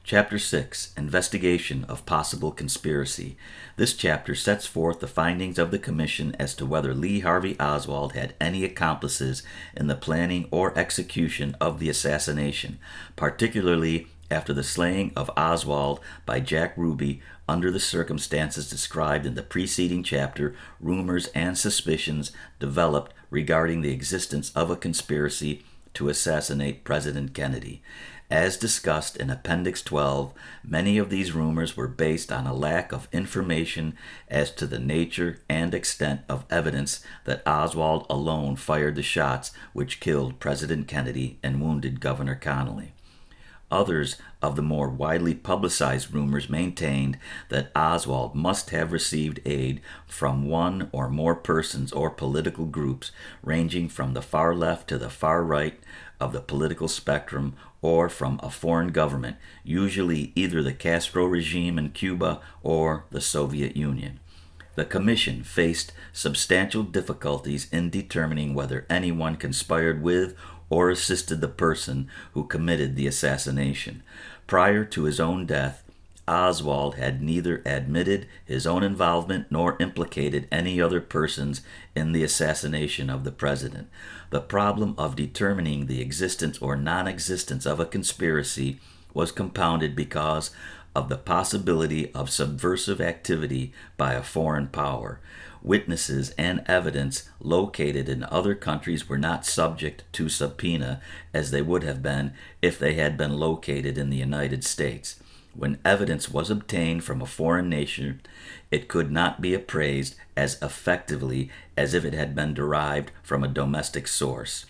Chapter 6, Investigation of Possible Conspiracy. This chapter sets forth the findings of the Commission as to whether Lee Harvey Oswald had any accomplices in the planning or execution of the assassination, particularly after the slaying of Oswald by Jack Ruby under the circumstances described in the preceding chapter. Rumors and suspicions developed regarding the existence of a conspiracy to assassinate President Kennedy. As discussed in Appendix 12, many of these rumors were based on a lack of information as to the nature and extent of evidence that Oswald alone fired the shots which killed President Kennedy and wounded Governor Connally. Others of the more widely publicized rumors maintained that Oswald must have received aid from one or more persons or political groups ranging from the far left to the far right of the political spectrum, or from a foreign government, usually either the Castro regime in Cuba or the Soviet Union. The Commission faced substantial difficulties in determining whether anyone conspired with or assisted the person who committed the assassination. Prior to his own death, Oswald had neither admitted his own involvement nor implicated any other persons in the assassination of the president. The problem of determining the existence or non-existence of a conspiracy was compounded because of the possibility of subversive activity by a foreign power. Witnesses and evidence located in other countries were not subject to subpoena as they would have been if they had been located in the United States. When evidence was obtained from a foreign nation, it could not be appraised as effectively as if it had been derived from a domestic source.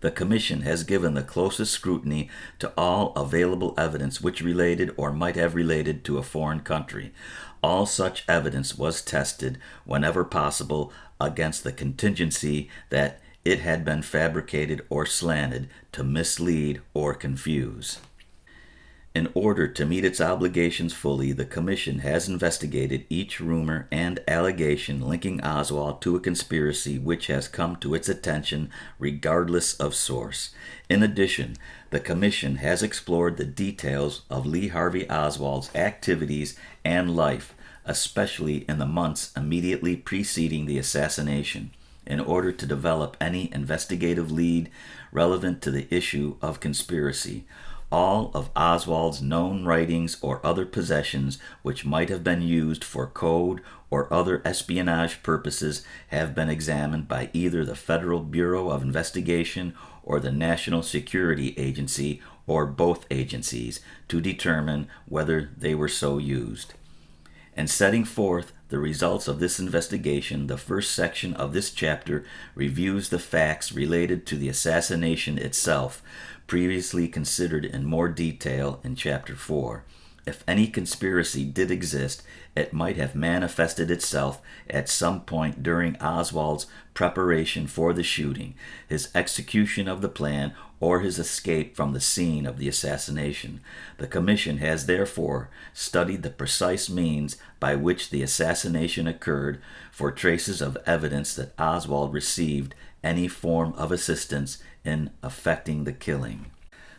The Commission has given the closest scrutiny to all available evidence which related or might have related to a foreign country. All such evidence was tested, whenever possible, against the contingency that it had been fabricated or slanted to mislead or confuse. In order to meet its obligations fully, the Commission has investigated each rumor and allegation linking Oswald to a conspiracy which has come to its attention regardless of source. In addition, the Commission has explored the details of Lee Harvey Oswald's activities and life, especially in the months immediately preceding the assassination, in order to develop any investigative lead relevant to the issue of conspiracy. All of Oswald's known writings or other possessions which might have been used for code or other espionage purposes have been examined by either the Federal Bureau of Investigation or the National Security Agency, or both agencies, to determine whether they were so used. In setting forth the results of this investigation, the first section of this chapter reviews the facts related to the assassination itself, previously considered in more detail in Chapter 4. If any conspiracy did exist, it might have manifested itself at some point during Oswald's preparation for the shooting, his execution of the plan, or his escape from the scene of the assassination. The Commission has therefore studied the precise means by which the assassination occurred for traces of evidence that Oswald received any form of assistance in effecting the killing.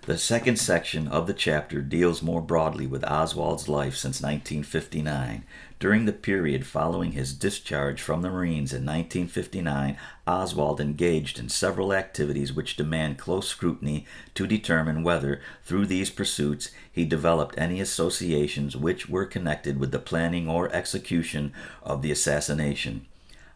The second section of the chapter deals more broadly with Oswald's life since 1959. During the period following his discharge from the Marines in 1959, Oswald engaged in several activities which demand close scrutiny to determine whether, through these pursuits, he developed any associations which were connected with the planning or execution of the assassination.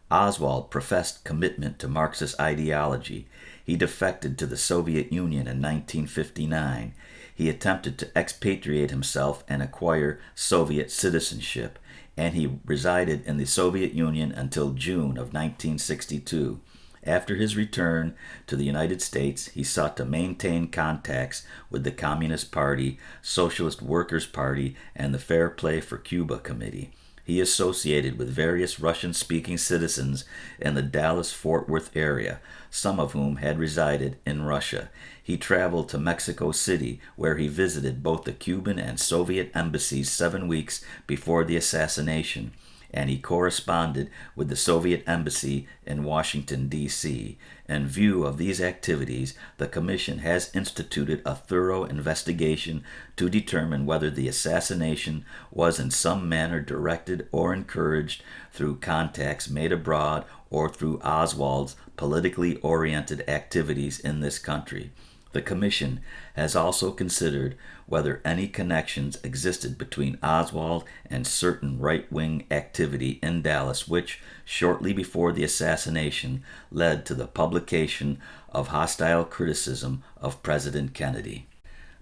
Oswald professed commitment to Marxist ideology. He defected to the Soviet Union in 1959. He attempted to expatriate himself and acquire Soviet citizenship, and he resided in the Soviet Union until June of 1962. After his return to the United States, he sought to maintain contacts with the Communist Party, Socialist Workers' Party, and the Fair Play for Cuba Committee. He associated with various Russian-speaking citizens in the Dallas-Fort Worth area, some of whom had resided in Russia. He traveled to Mexico City, where he visited both the Cuban and Soviet embassies 7 weeks before the assassination, and he corresponded with the Soviet embassy in Washington, D.C. In view of these activities, the Commission has instituted a thorough investigation to determine whether the assassination was in some manner directed or encouraged through contacts made abroad or through Oswald's politically oriented activities in this country. The Commission has also considered whether any connections existed between Oswald and certain right-wing activity in Dallas, which, shortly before the assassination, led to the publication of hostile criticism of President Kennedy.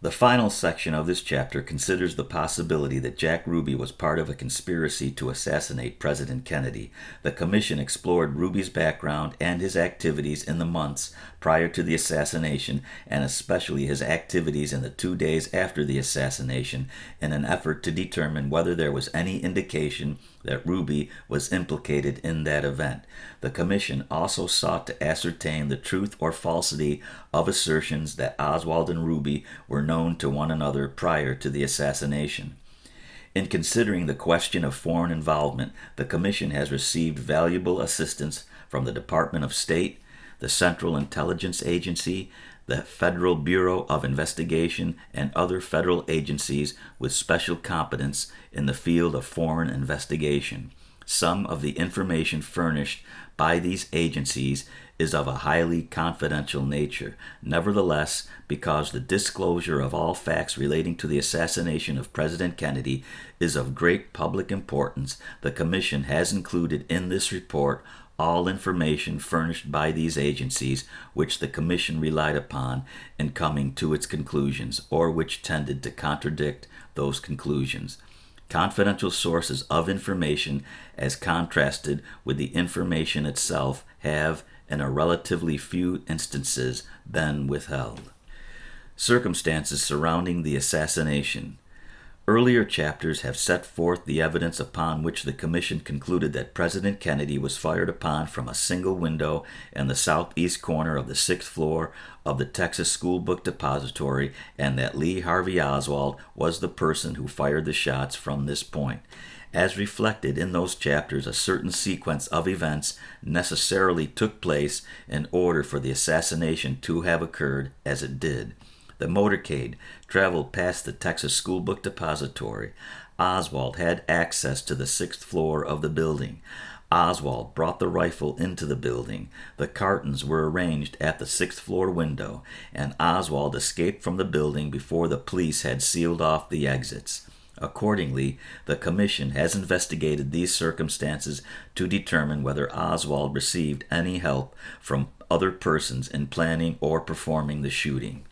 The final section of this chapter considers the possibility that Jack Ruby was part of a conspiracy to assassinate President Kennedy. The Commission explored Ruby's background and his activities in the months prior to the assassination, and especially his activities in the 2 days after the assassination, in an effort to determine whether there was any indication that Ruby was implicated in that event. The Commission also sought to ascertain the truth or falsity of assertions that Oswald and Ruby were known to one another prior to the assassination. In considering the question of foreign involvement, the Commission has received valuable assistance from the Department of State, the Central Intelligence Agency, the Federal Bureau of Investigation, and other federal agencies with special competence in the field of foreign investigation. Some of the information furnished by these agencies is of a highly confidential nature. Nevertheless, because the disclosure of all facts relating to the assassination of President Kennedy is of great public importance, the Commission has included in this report all information furnished by these agencies which the Commission relied upon in coming to its conclusions, or which tended to contradict those conclusions. Confidential sources of information, as contrasted with the information itself, have, in a relatively few instances, been withheld. Circumstances surrounding the assassination. Earlier chapters have set forth the evidence upon which the Commission concluded that President Kennedy was fired upon from a single window in the southeast corner of the 6th floor of the Texas School Book Depository, and that Lee Harvey Oswald was the person who fired the shots from this point. As reflected in those chapters, a certain sequence of events necessarily took place in order for the assassination to have occurred as it did. The motorcade traveled past the Texas School Book Depository. Oswald had access to the 6th floor of the building. Oswald brought the rifle into the building. The cartons were arranged at the 6th floor window, and Oswald escaped from the building before the police had sealed off the exits. Accordingly, the Commission has investigated these circumstances to determine whether Oswald received any help from other persons in planning or performing the shooting.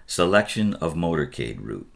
Selection of motorcade route.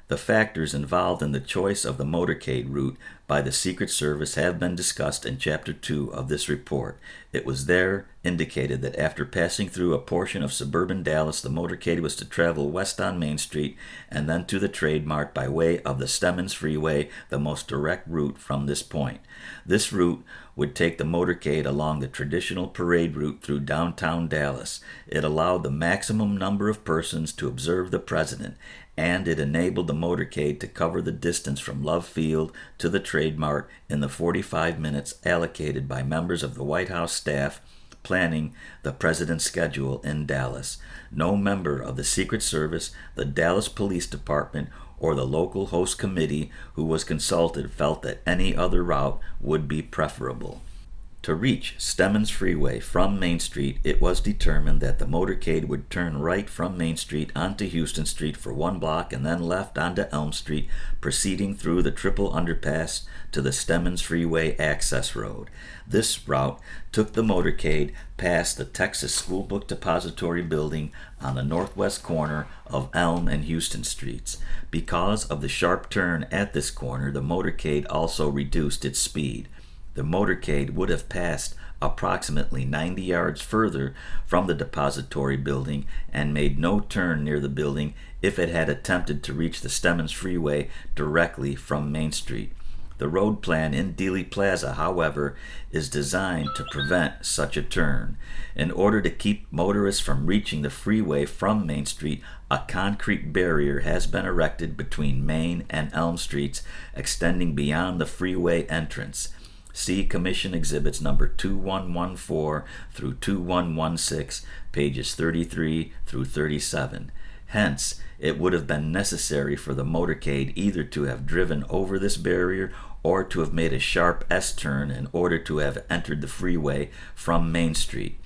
The factors involved in the choice of the motorcade route by the Secret Service have been discussed in Chapter 2 of this report. It was there indicated that after passing through a portion of suburban Dallas, the motorcade was to travel west on Main Street and then to the Trade Mart by way of the Stemmons Freeway, the most direct route from this point. This route would take the motorcade along the traditional parade route through downtown Dallas. It allowed the maximum number of persons to observe the president, and it enabled the motorcade to cover the distance from Love Field to the Trade Mart in the 45 minutes allocated by members of the White House staff planning the president's schedule in Dallas. No member of the Secret Service, the Dallas Police Department, or the local host committee who was consulted felt that any other route would be preferable. To reach Stemmons Freeway from Main Street, it was determined that the motorcade would turn right from Main Street onto Houston Street for 1 block and then left onto Elm Street, proceeding through the triple underpass to the Stemmons Freeway access road. This route took the motorcade past the Texas School Book Depository building on the northwest corner of Elm and Houston Streets. Because of the sharp turn at this corner, the motorcade also reduced its speed. The motorcade would have passed approximately 90 yards further from the depository building and made no turn near the building if it had attempted to reach the Stemmons Freeway directly from Main Street. The road plan in Dealey Plaza, however, is designed to prevent such a turn. In order to keep motorists from reaching the freeway from Main Street, a concrete barrier has been erected between Main and Elm Streets, extending beyond the freeway entrance. See Commission Exhibits number 2114 through 2116, pages 33 through 37. Hence, it would have been necessary for the motorcade either to have driven over this barrier or to have made a sharp S-turn in order to have entered the freeway from Main Street.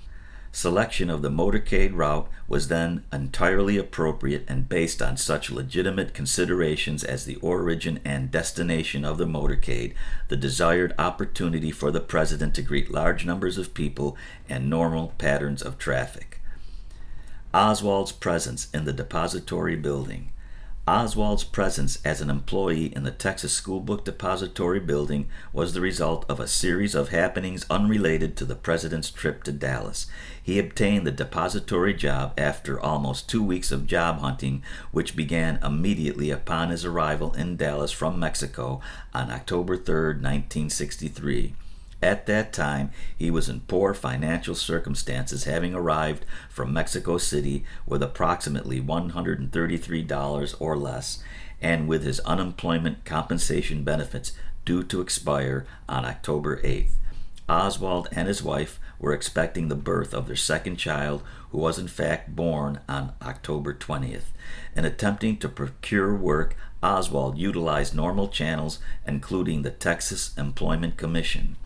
Selection of the motorcade route was then entirely appropriate and based on such legitimate considerations as the origin and destination of the motorcade, the desired opportunity for the President to greet large numbers of people, and normal patterns of traffic. Oswald's presence in the depository building. Oswald's presence as an employee in the Texas School Book Depository building was the result of a series of happenings unrelated to the President's trip to Dallas. He obtained the depository job after almost 2 weeks of job hunting, which began immediately upon his arrival in Dallas from Mexico on October 3, 1963. At that time, he was in poor financial circumstances, having arrived from Mexico City with approximately $133 or less, and with his unemployment compensation benefits due to expire on October 8th. Oswald and his wife were expecting the birth of their second child, who was in fact born on October 20th. In attempting to procure work, Oswald utilized normal channels, including the Texas Employment Commission.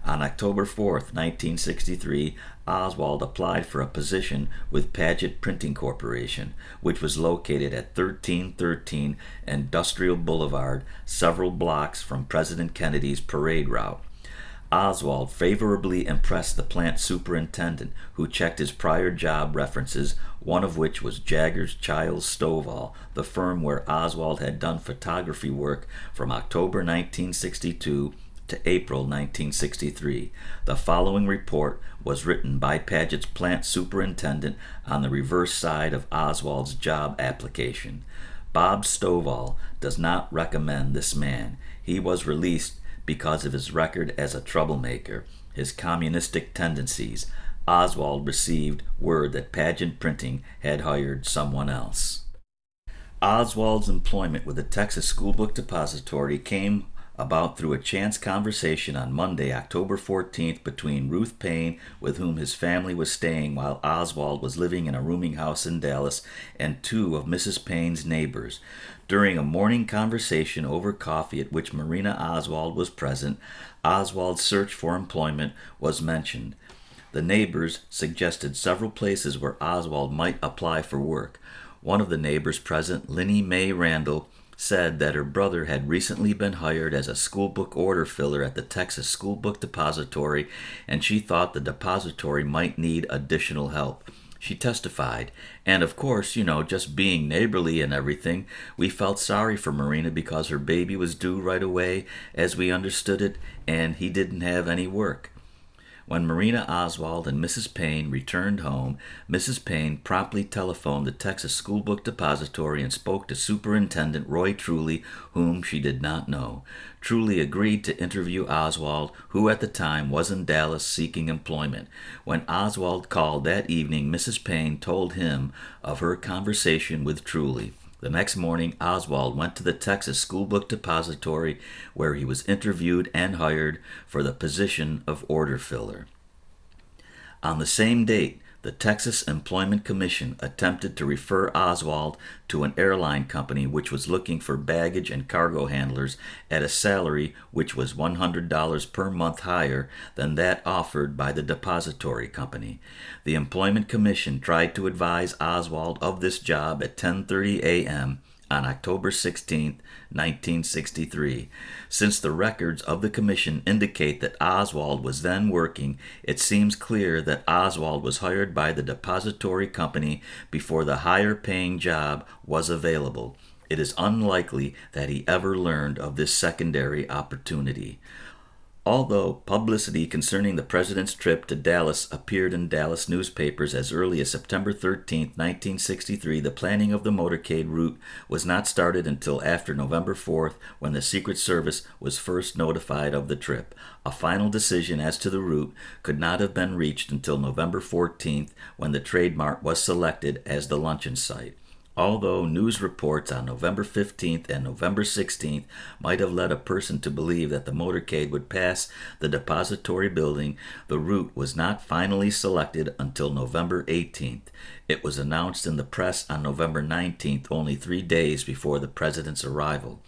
On October 4, 1963, Oswald applied for a position with Paget Printing Corporation, which was located at 1313 Industrial Boulevard, several blocks from President Kennedy's parade route. Oswald favorably impressed the plant superintendent, who checked his prior job references, one of which was Jaggers Childs Stovall, the firm where Oswald had done photography work from October 1962 to April 1963. The following report was written by Paget's plant superintendent on the reverse side of Oswald's job application. Bob Stovall does not recommend this man. He was released because of his record as a troublemaker, his communistic tendencies. Oswald received word that Paget Printing had hired someone else. Oswald's employment with the Texas School Book Depository came about through a chance conversation on Monday, October 14th, between Ruth Payne, with whom his family was staying while Oswald was living in a rooming house in Dallas, and two of Mrs. Payne's neighbors. During a morning conversation over coffee at which Marina Oswald was present, Oswald's search for employment was mentioned. The neighbors suggested several places where Oswald might apply for work. One of the neighbors present, Linnie Mae Randall, said that her brother had recently been hired as a school book order filler at the Texas School Book Depository, and she thought the depository might need additional help. She testified, and of course, just being neighborly and everything, we felt sorry for Marina because her baby was due right away, as we understood it, and he didn't have any work. When Marina Oswald and Mrs. Payne returned home, Mrs. Payne promptly telephoned the Texas School Book Depository and spoke to Superintendent Roy Truly, whom she did not know. Truly agreed to interview Oswald, who at the time was in Dallas seeking employment. When Oswald called that evening, Mrs. Payne told him of her conversation with Truly. The next morning, Oswald went to the Texas School Book Depository, where he was interviewed and hired for the position of order filler. On the same date, the Texas Employment Commission attempted to refer Oswald to an airline company which was looking for baggage and cargo handlers at a salary which was $100 per month higher than that offered by the depository company. The Employment Commission tried to advise Oswald of this job at 10:30 a.m. on October 16, 1963. Since the records of the commission indicate that Oswald was then working, it seems clear that Oswald was hired by the depository company before the higher-paying job was available. It is unlikely that he ever learned of this secondary opportunity. Although publicity concerning the president's trip to Dallas appeared in Dallas newspapers as early as September 13, 1963, the planning of the motorcade route was not started until after November 4th, when the Secret Service was first notified of the trip. A final decision as to the route could not have been reached until November 14th, when the Trade Mart was selected as the luncheon site. Although news reports on November 15th and November 16th might have led a person to believe that the motorcade would pass the depository building, the route was not finally selected until November 18th. It was announced in the press on November 19th, only 3 days before the president's arrival.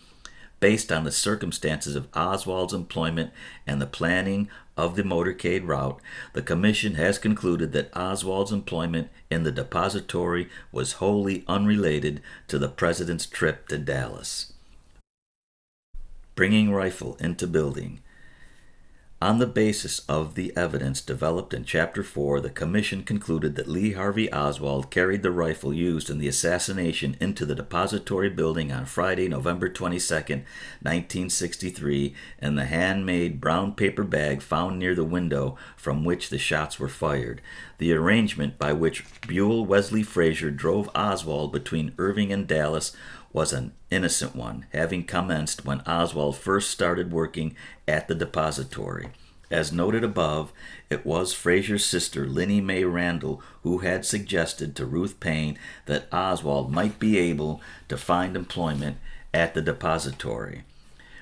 Based on the circumstances of Oswald's employment and the planning of the motorcade route, the Commission has concluded that Oswald's employment in the depository was wholly unrelated to the President's trip to Dallas. Bringing rifle into building. On the basis of the evidence developed in Chapter 4, the Commission concluded that Lee Harvey Oswald carried the rifle used in the assassination into the depository building on Friday, November 22, 1963, in the handmade brown paper bag found near the window from which the shots were fired. The arrangement by which Buell Wesley Frazier drove Oswald between Irving and Dallas was an innocent one, having commenced when Oswald first started working at the depository. As noted above, it was Frazier's sister, Linnie Mae Randall, who had suggested to Ruth Payne that Oswald might be able to find employment at the depository.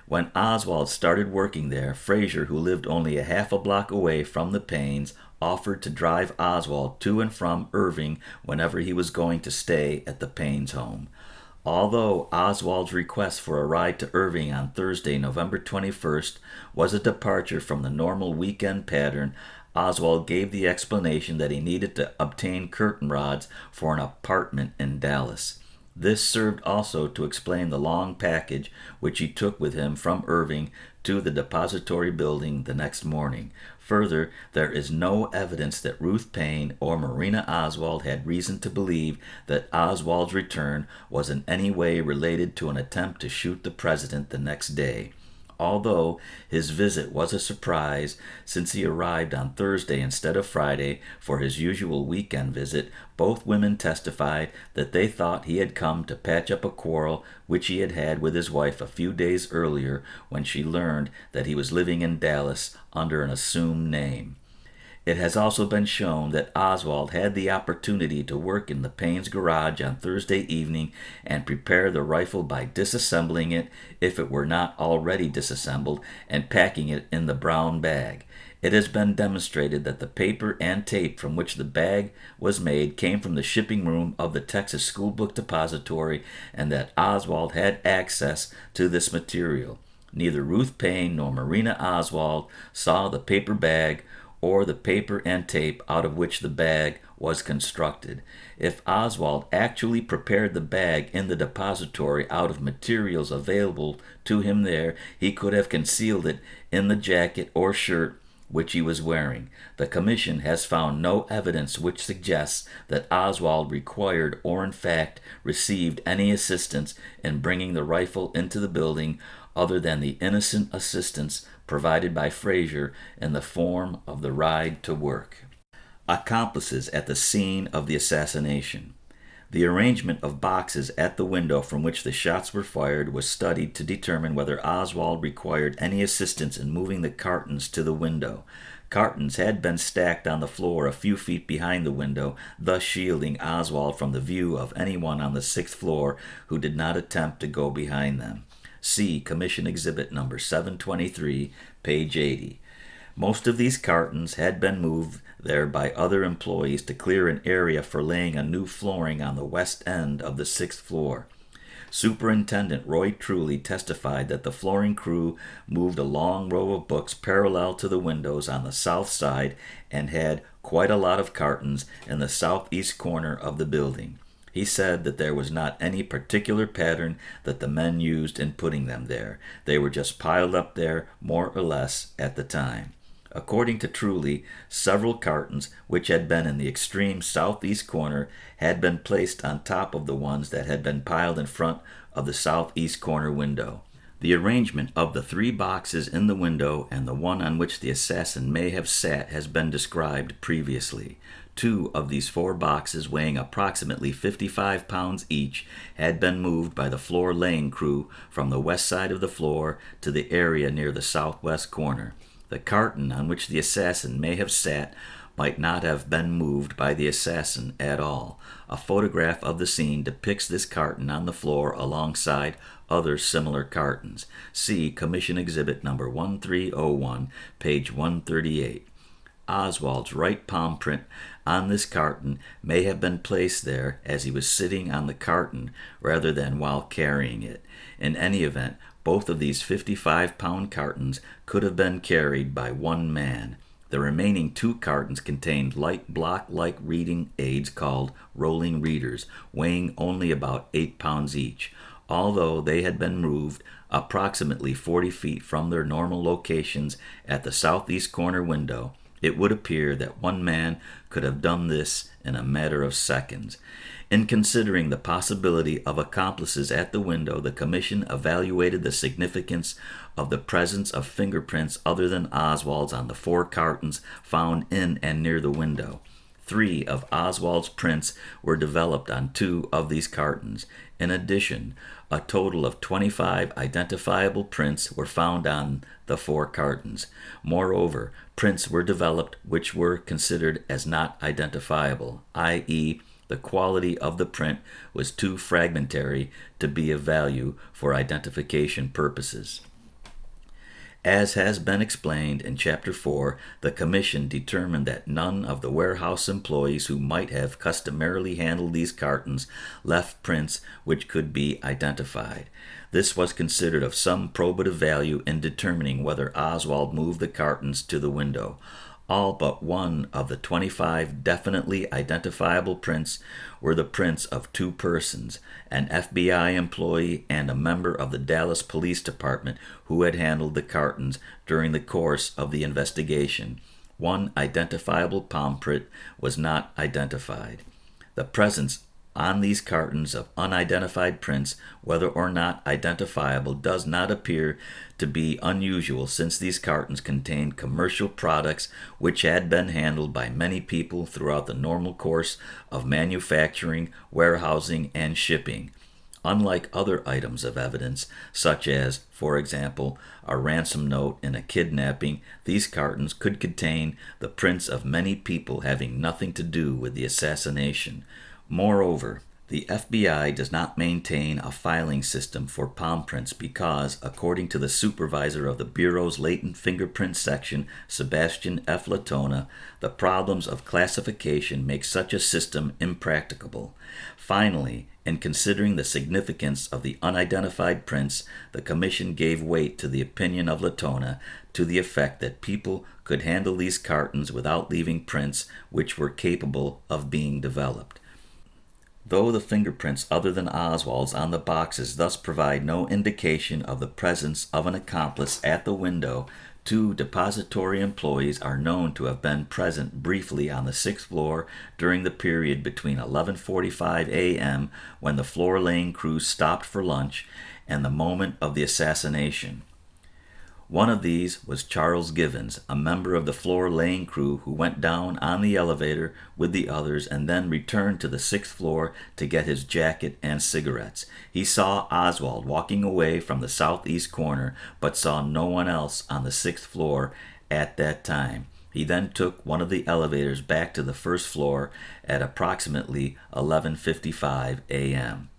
When Oswald started working there, Frazier, who lived only a half a block away from the Paynes, offered to drive Oswald to and from Irving whenever he was going to stay at the Paynes' home. Although Oswald's request for a ride to Irving on Thursday, November 21st, was a departure from the normal weekend pattern, Oswald gave the explanation that he needed to obtain curtain rods for an apartment in Dallas. This served also to explain the long package which he took with him from Irving to the depository building the next morning. Further, there is no evidence that Ruth Payne or Marina Oswald had reason to believe that Oswald's return was in any way related to an attempt to shoot the president the next day. Although his visit was a surprise, since he arrived on Thursday instead of Friday for his usual weekend visit, both women testified that they thought he had come to patch up a quarrel which he had had with his wife a few days earlier when she learned that he was living in Dallas under an assumed name. It has also been shown that Oswald had the opportunity to work in the Payne's garage on Thursday evening and prepare the rifle by disassembling it, if it were not already disassembled, and packing it in the brown bag. It has been demonstrated that the paper and tape from which the bag was made came from the shipping room of the Texas School Book Depository, and that Oswald had access to this material. Neither Ruth Payne nor Marina Oswald saw the paper bag or the paper and tape out of which the bag was constructed. If Oswald actually prepared the bag in the depository out of materials available to him there, he could have concealed it in the jacket or shirt which he was wearing. The Commission has found no evidence which suggests that Oswald required or in fact received any assistance in bringing the rifle into the building other than the innocent assistance provided by Frazier in the form of the ride to work. Accomplices at the scene of the assassination. The arrangement of boxes at the window from which the shots were fired was studied to determine whether Oswald required any assistance in moving the cartons to the window. Cartons had been stacked on the floor a few feet behind the window, thus shielding Oswald from the view of anyone on the 6th floor who did not attempt to go behind them. See Commission Exhibit number 723, page 80. Most of these cartons had been moved there by other employees to clear an area for laying a new flooring on the west end of the 6th floor. Superintendent Roy Truly testified that the flooring crew moved a long row of books parallel to the windows on the south side and had quite a lot of cartons in the southeast corner of the building. He said that there was not any particular pattern that the men used in putting them there. They were just piled up there, more or less, at the time. According to Truly, several cartons, which had been in the extreme southeast corner, had been placed on top of the ones that had been piled in front of the southeast corner window. The arrangement of the 3 boxes in the window and the one on which the assassin may have sat has been described previously. 2 of these 4 boxes, weighing approximately 55 pounds each, had been moved by the floor laying crew from the west side of the floor to the area near the southwest corner. The carton on which the assassin may have sat might not have been moved by the assassin at all. A photograph of the scene depicts this carton on the floor alongside other similar cartons. See Commission Exhibit number 1301, page 138. Oswald's right palm print on this carton may have been placed there as he was sitting on the carton rather than while carrying it. In any event, both of these 55-pound cartons could have been carried by one man. The remaining 2 cartons contained light block-like reading aids called rolling readers, weighing only about 8 pounds each. Although they had been moved approximately 40 feet from their normal locations at the southeast corner window, it would appear that one man could have done this in a matter of seconds. In considering the possibility of accomplices at the window, the Commission evaluated the significance of the presence of fingerprints other than Oswald's on the 4 cartons found in and near the window. 3 of Oswald's prints were developed on 2 of these cartons. In addition, a total of 25 identifiable prints were found on the 4 cartons. Moreover, prints were developed which were considered as not identifiable, i.e., the quality of the print was too fragmentary to be of value for identification purposes. As has been explained in Chapter 4, the Commission determined that none of the warehouse employees who might have customarily handled these cartons left prints which could be identified. This was considered of some probative value in determining whether Oswald moved the cartons to the window. All but one of the 25 definitely identifiable prints were the prints of 2 persons, an FBI employee and a member of the Dallas Police Department who had handled the cartons during the course of the investigation. One identifiable palm print was not identified. The presence on these cartons of unidentified prints, whether or not identifiable, does not appear to be unusual, since these cartons contained commercial products which had been handled by many people throughout the normal course of manufacturing, warehousing, and shipping. Unlike other items of evidence, such as, for example, a ransom note in a kidnapping, these cartons could contain the prints of many people having nothing to do with the assassination. Moreover, the FBI does not maintain a filing system for palm prints because, according to the supervisor of the Bureau's latent fingerprint section, Sebastian F. Latona, the problems of classification make such a system impracticable. Finally, in considering the significance of the unidentified prints, the Commission gave weight to the opinion of Latona to the effect that people could handle these cartons without leaving prints which were capable of being developed. Though the fingerprints other than Oswald's on the boxes thus provide no indication of the presence of an accomplice at the window, 2 depository employees are known to have been present briefly on the 6th floor during the period between 11:45 a.m., when the floor laying crew stopped for lunch, and the moment of the assassination. One of these was Charles Givens, a member of the floor laying crew who went down on the elevator with the others and then returned to the 6th floor to get his jacket and cigarettes. He saw Oswald walking away from the southeast corner, but saw no one else on the 6th floor at that time. He then took one of the elevators back to the 1st floor at approximately 11:55 a.m.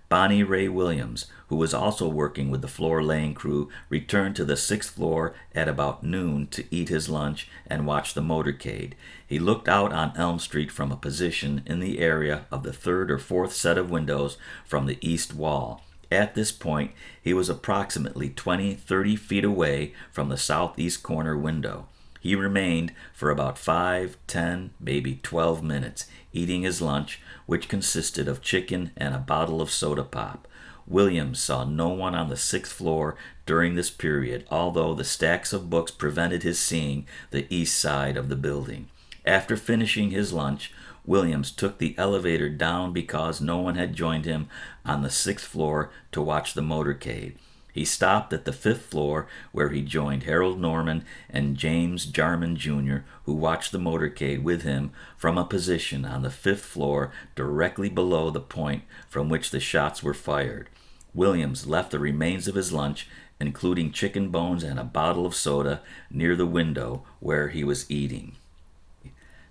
Bonnie Ray Williams, who was also working with the floor laying crew, returned to the 6th floor at about noon to eat his lunch and watch the motorcade. He looked out on Elm Street from a position in the area of the 3rd or 4th set of windows from the east wall. At this point, he was approximately 20-30 feet away from the southeast corner window. He remained for about 5, 10, maybe 12 minutes, eating his lunch, which consisted of chicken and a bottle of soda pop. Williams saw no one on the 6th floor during this period, although the stacks of books prevented his seeing the east side of the building. After finishing his lunch, Williams took the elevator down because no one had joined him on the 6th floor to watch the motorcade. He stopped at the 5th floor, where he joined Harold Norman and James Jarman Jr., who watched the motorcade with him from a position on the 5th floor directly below the point from which the shots were fired. Williams left the remains of his lunch, including chicken bones and a bottle of soda, near the window where he was eating.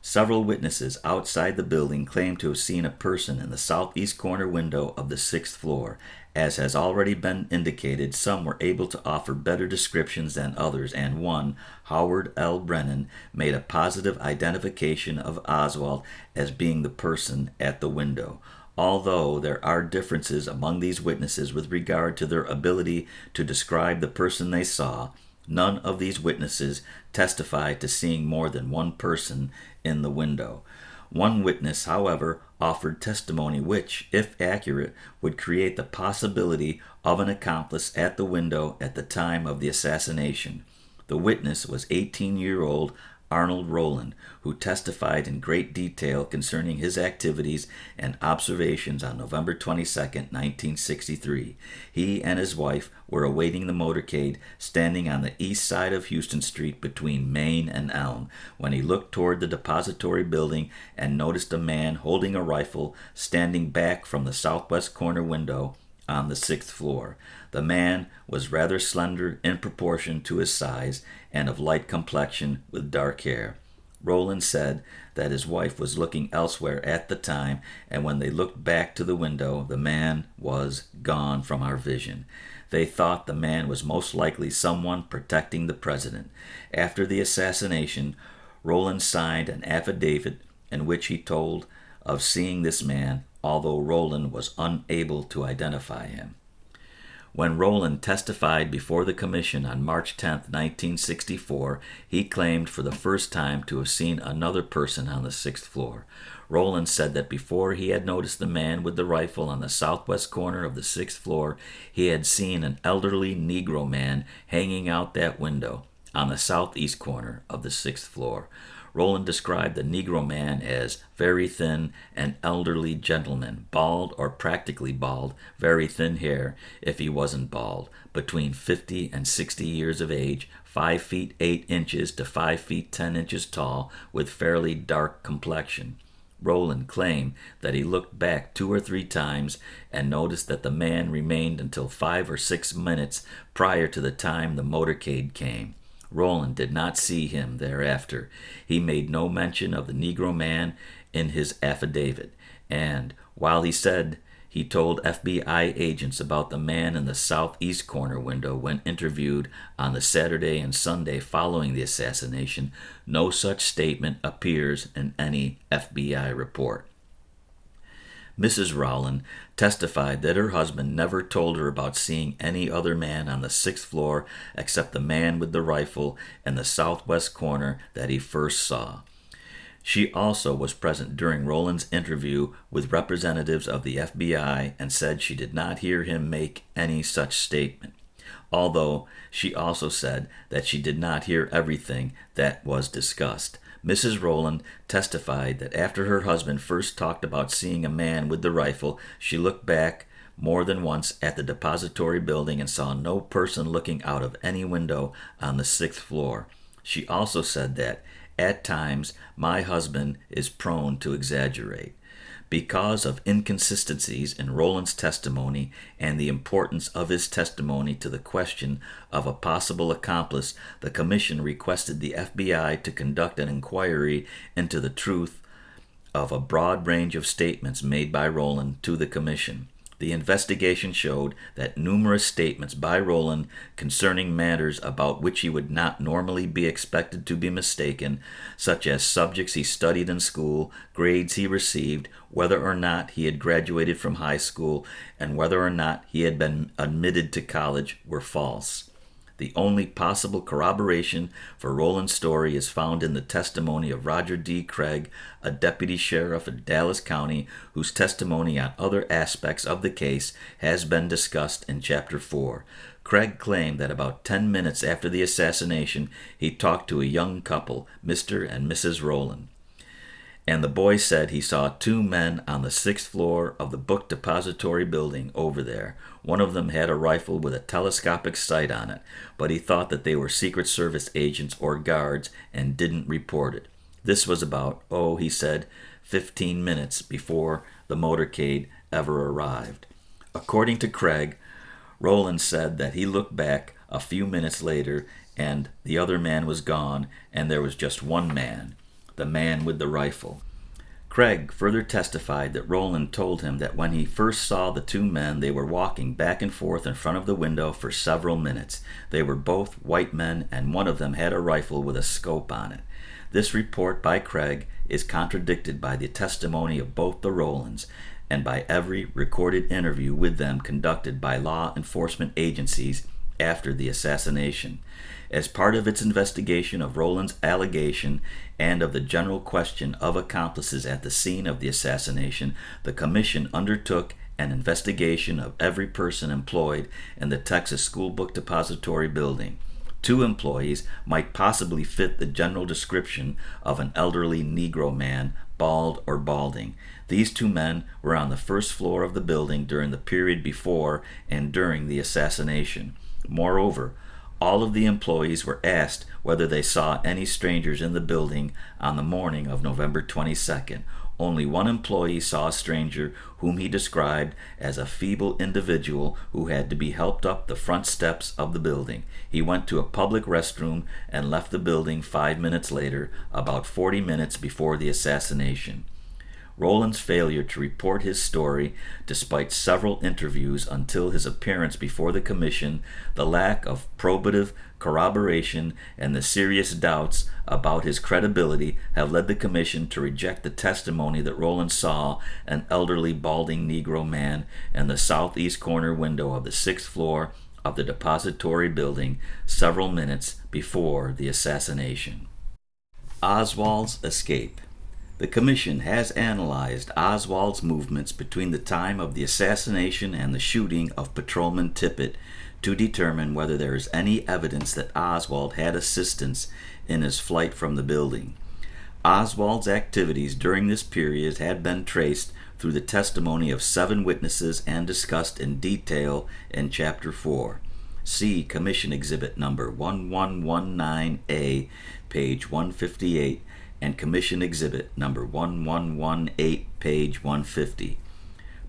Several witnesses outside the building claimed to have seen a person in the southeast corner window of the sixth floor. As has already been indicated, some were able to offer better descriptions than others, and one, Howard L. Brennan, made a positive identification of Oswald as being the person at the window. Although there are differences among these witnesses with regard to their ability to describe the person they saw, none of these witnesses testified to seeing more than one person in the window. One witness, however, offered testimony which, if accurate, would create the possibility of an accomplice at the window at the time of the assassination. The witness was 18-year-old Arnold Rowland, who testified in great detail concerning his activities and observations on November 22, 1963. He and his wife were awaiting the motorcade standing on the east side of Houston Street between Main and Elm when he looked toward the depository building and noticed a man holding a rifle standing back from the southwest corner window on the sixth floor. The man was rather slender in proportion to his size and of light complexion with dark hair. Rowland said that his wife was looking elsewhere at the time, and when they looked back to the window, the man was gone from our vision. They thought the man was most likely someone protecting the president. After the assassination, Rowland signed an affidavit in which he told of seeing this man, although Rowland was unable to identify him. When Rowland testified before the commission on March 10, 1964, he claimed for the first time to have seen another person on the sixth floor. Rowland said that before he had noticed the man with the rifle on the southwest corner of the sixth floor, he had seen an elderly Negro man hanging out that window on the southeast corner of the sixth floor. Rowland described the Negro man as very thin, an elderly gentleman, bald or practically bald, very thin hair if he wasn't bald, between 50 and 60 years of age, 5 feet 8 inches to 5 feet 10 inches tall, with fairly dark complexion. Rowland claimed that he looked back 2 or 3 times and noticed that the man remained until 5 or 6 minutes prior to the time the motorcade came. Rowland did not see him thereafter. He made no mention of the Negro man in his affidavit, and while he said he told FBI agents about the man in the southeast corner window when interviewed on the Saturday and Sunday following the assassination, no such statement appears in any FBI report. Mrs. Rowland testified that her husband never told her about seeing any other man on the sixth floor except the man with the rifle in the southwest corner that he first saw. She also was present during Rowland's interview with representatives of the FBI and said she did not hear him make any such statement, although she also said that she did not hear everything that was discussed. Mrs. Rowland testified that after her husband first talked about seeing a man with the rifle, she looked back more than once at the depository building and saw no person looking out of any window on the sixth floor. She also said that, at times, my husband is prone to exaggerate. Because of inconsistencies in Rowland's testimony and the importance of his testimony to the question of a possible accomplice, the commission requested the FBI to conduct an inquiry into the truth of a broad range of statements made by Rowland to the commission. The investigation showed that numerous statements by Rowland concerning matters about which he would not normally be expected to be mistaken, such as subjects he studied in school, grades he received, whether or not he had graduated from high school, and whether or not he had been admitted to college, were false. The only possible corroboration for Rowland's story is found in the testimony of Roger D. Craig, a deputy sheriff in Dallas County, whose testimony on other aspects of the case has been discussed in Chapter 4. Craig claimed that about 10 minutes after the assassination, he talked to a young couple, Mr. and Mrs. Rowland, and the boy said he saw 2 men on the 6th floor of the book depository building over there. One of them had a rifle with a telescopic sight on it, but he thought that they were Secret Service agents or guards and didn't report it. This was about, he said, 15 minutes before the motorcade ever arrived. According to Craig, Rowland said that he looked back a few minutes later and the other man was gone and there was just one man. the man with the rifle. Craig further testified that Rowland told him that when he first saw the two men, they were walking back and forth in front of the window for several minutes. They were both white men, and one of them had a rifle with a scope on it. This report by Craig is contradicted by the testimony of both the Rowlands and by every recorded interview with them conducted by law enforcement agencies after the assassination. As part of its investigation of Rowland's allegation and of the general question of accomplices at the scene of the assassination, the Commission undertook an investigation of every person employed in the Texas School Book Depository building. 2 employees might possibly fit the general description of an elderly Negro man, bald or balding. These 2 men were on the first floor of the building during the period before and during the assassination. Moreover, all of the employees were asked whether they saw any strangers in the building on the morning of November 22nd. Only one employee saw a stranger whom he described as a feeble individual who had to be helped up the front steps of the building. He went to a public restroom and left the building 5 minutes later, about 40 minutes before the assassination. Rowland's failure to report his story, despite several interviews until his appearance before the Commission, the lack of probative corroboration, and the serious doubts about his credibility have led the Commission to reject the testimony that Rowland saw an elderly balding Negro man in the southeast corner window of the 6th floor of the depository building several minutes before the assassination. Oswald's escape. The Commission has analyzed Oswald's movements between the time of the assassination and the shooting of Patrolman Tippit to determine whether there is any evidence that Oswald had assistance in his flight from the building. Oswald's activities during this period had been traced through the testimony of 7 witnesses and discussed in detail in Chapter 4. See Commission Exhibit number 1119A, page 158, and Commission Exhibit number 1118, page 150.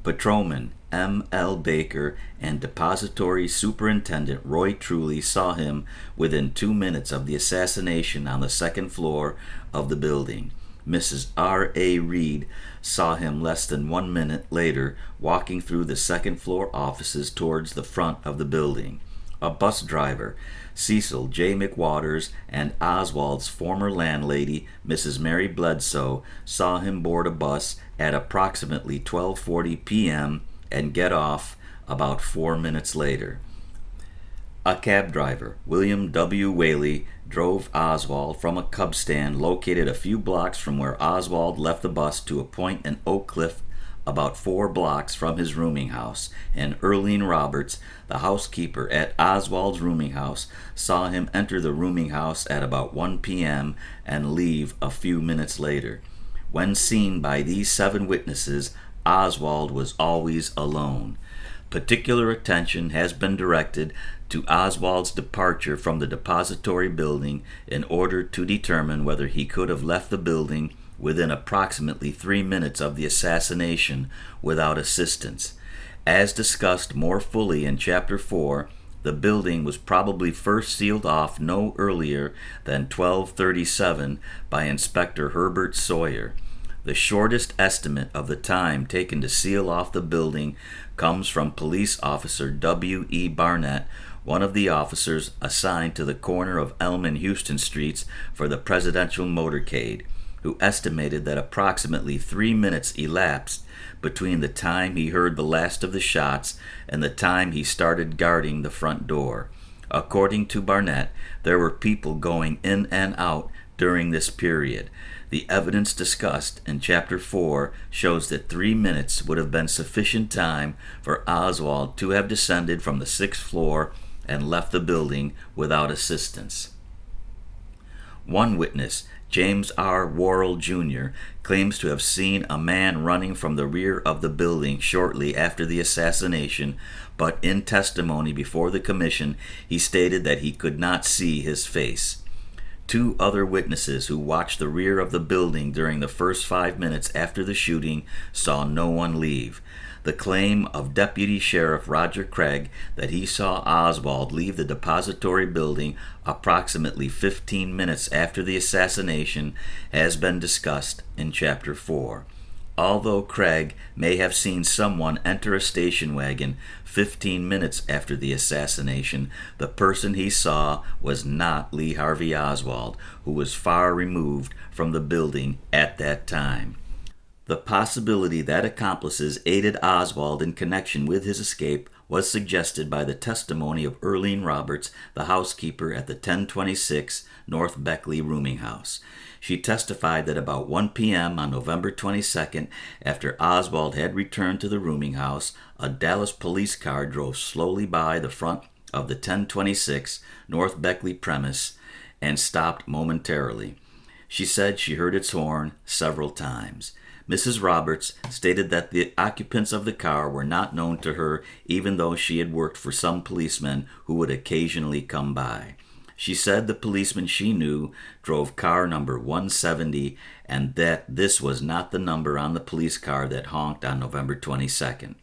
Patrolman M. L. Baker and Depository Superintendent Roy Truly saw him within 2 minutes of the assassination on the 2nd floor of the building. Mrs. R. A. Reed saw him less than 1 minute later walking through the 2nd floor offices towards the front of the building. A bus driver, Cecil J. McWaters, and Oswald's former landlady, Mrs. Mary Bledsoe, saw him board a bus at approximately 12:40 p.m. and get off about 4 minutes later. A cab driver, William W. Whaley, drove Oswald from a cub stand located a few blocks from where Oswald left the bus to a point in Oak Cliff about 4 blocks from his rooming house, and Earlene Roberts, the housekeeper at Oswald's rooming house, saw him enter the rooming house at about 1 p.m. and leave a few minutes later. When seen by these 7 witnesses, Oswald was always alone. Particular attention has been directed to Oswald's departure from the depository building in order to determine whether he could have left the building within approximately 3 minutes of the assassination without assistance. As discussed more fully in Chapter 4, the building was probably first sealed off no earlier than 12:37 by Inspector Herbert Sawyer. The shortest estimate of the time taken to seal off the building comes from Police Officer W. E. Barnett, one of the officers assigned to the corner of Elm and Houston Streets for the presidential motorcade, who estimated that approximately 3 minutes elapsed between the time he heard the last of the shots and the time he started guarding the front door. According to Barnett, there were people going in and out during this period. The evidence discussed in Chapter 4 shows that 3 minutes would have been sufficient time for Oswald to have descended from the 6th floor and left the building without assistance. One witness, James R. Worrell, Jr., claims to have seen a man running from the rear of the building shortly after the assassination, but in testimony before the Commission, he stated that he could not see his face. Two other witnesses who watched the rear of the building during the first 5 minutes after the shooting saw no one leave. The claim of Deputy Sheriff Roger Craig that he saw Oswald leave the depository building approximately 15 minutes after the assassination has been discussed in Chapter 4. Although Craig may have seen someone enter a station wagon 15 minutes after the assassination, the person he saw was not Lee Harvey Oswald, who was far removed from the building at that time. The possibility that accomplices aided Oswald in connection with his escape was suggested by the testimony of Earlene Roberts, the housekeeper at the 1026 North Beckley rooming house. She testified that about 1 p.m. on November 22nd, after Oswald had returned to the rooming house, a Dallas police car drove slowly by the front of the 1026 North Beckley premise and stopped momentarily. She said she heard its horn several times. Mrs. Roberts stated that the occupants of the car were not known to her, even though she had worked for some policemen who would occasionally come by. She said the policeman she knew drove car number 170 and that this was not the number on the police car that honked on November 22nd.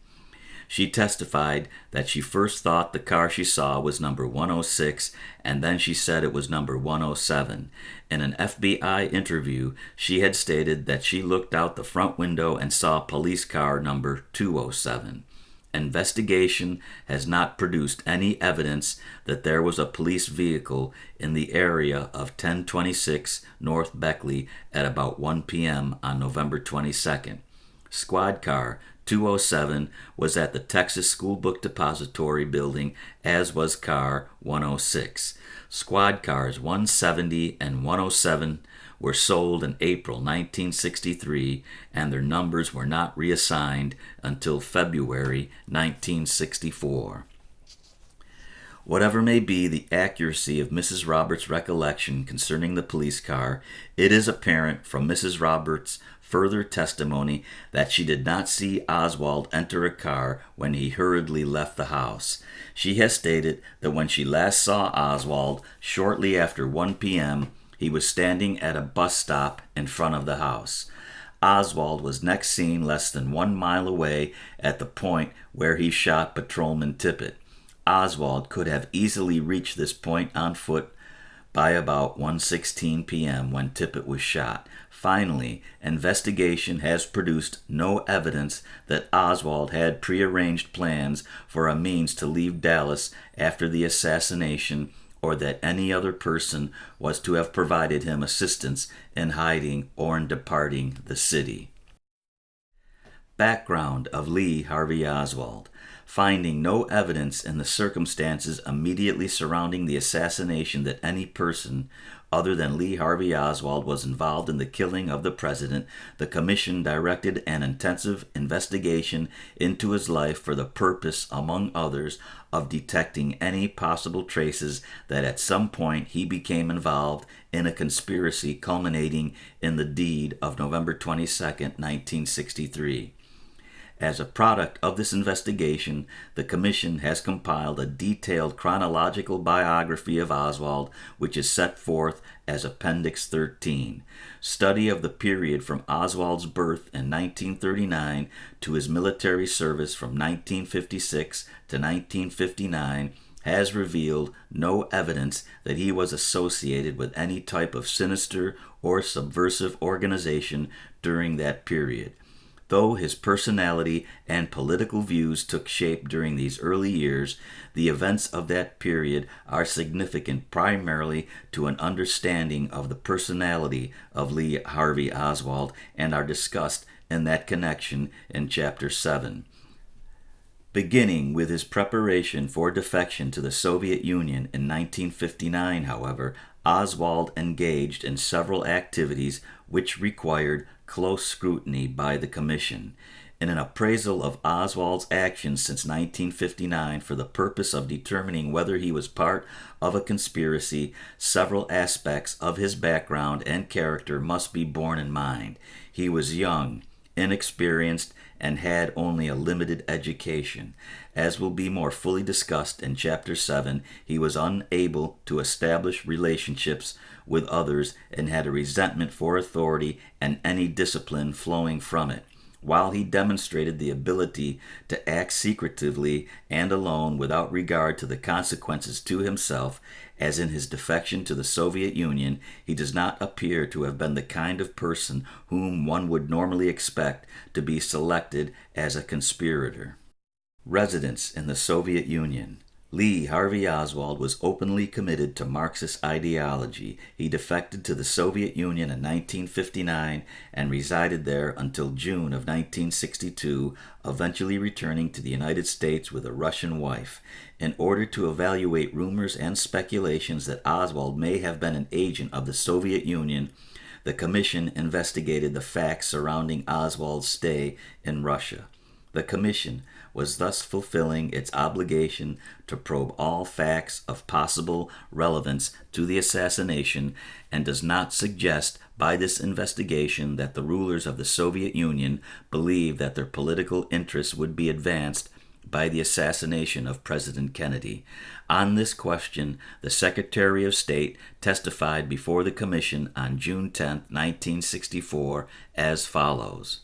She testified that she first thought the car she saw was number 106 and then she said it was number 107. In an FBI interview, she had stated that she looked out the front window and saw police car number 207. Investigation has not produced any evidence that there was a police vehicle in the area of 1026 North Beckley at about 1 p.m. on November 22nd. Squad car 207 was at the Texas School Book Depository building, as was car 106. Squad cars 170 and 107 were sold in April 1963, and their numbers were not reassigned until February 1964. Whatever may be the accuracy of Mrs. Roberts' recollection concerning the police car, it is apparent from Mrs. Roberts' further testimony that she did not see Oswald enter a car when he hurriedly left the house. She has stated that when she last saw Oswald, shortly after 1 p.m., he was standing at a bus stop in front of the house. Oswald was next seen less than 1 mile away at the point where he shot Patrolman Tippit. Oswald could have easily reached this point on foot by about 1:16 p.m. when Tippit was shot. Finally, investigation has produced no evidence that Oswald had prearranged plans for a means to leave Dallas after the assassination, or that any other person was to have provided him assistance in hiding or in departing the city. Background of Lee Harvey Oswald. Finding no evidence in the circumstances immediately surrounding the assassination that any person other than Lee Harvey Oswald was involved in the killing of the president, the commission directed an intensive investigation into his life for the purpose, among others, of detecting any possible traces that at some point he became involved in a conspiracy culminating in the deed of November 22, 1963. As a product of this investigation, the Commission has compiled a detailed chronological biography of Oswald, which is set forth as Appendix 13. Study of the period from Oswald's birth in 1939 to his military service from 1956 to 1959 has revealed no evidence that he was associated with any type of sinister or subversive organization during that period. Though his personality and political views took shape during these early years, the events of that period are significant primarily to an understanding of the personality of Lee Harvey Oswald and are discussed in that connection in Chapter 7. Beginning with his preparation for defection to the Soviet Union in 1959, however, Oswald engaged in several activities which required close scrutiny by the Commission. In an appraisal of Oswald's actions since 1959 for the purpose of determining whether he was part of a conspiracy, several aspects of his background and character must be borne in mind. He was young, inexperienced, and had only a limited education. As will be more fully discussed in Chapter 7, he was unable to establish relationships with others and had a resentment for authority and any discipline flowing from it. While he demonstrated the ability to act secretively and alone without regard to the consequences to himself, as in his defection to the Soviet Union, he does not appear to have been the kind of person whom one would normally expect to be selected as a conspirator. Residence in the Soviet Union. Lee Harvey Oswald was openly committed to Marxist ideology. He defected to the Soviet Union in 1959 and resided there until June of 1962, eventually returning to the United States with a Russian wife. In order to evaluate rumors and speculations that Oswald may have been an agent of the Soviet Union, the Commission investigated the facts surrounding Oswald's stay in Russia. The Commission was thus fulfilling its obligation to probe all facts of possible relevance to the assassination and does not suggest by this investigation that the rulers of the Soviet Union believed that their political interests would be advanced by the assassination of President Kennedy. On this question, the Secretary of State testified before the Commission on June 10, 1964, as follows.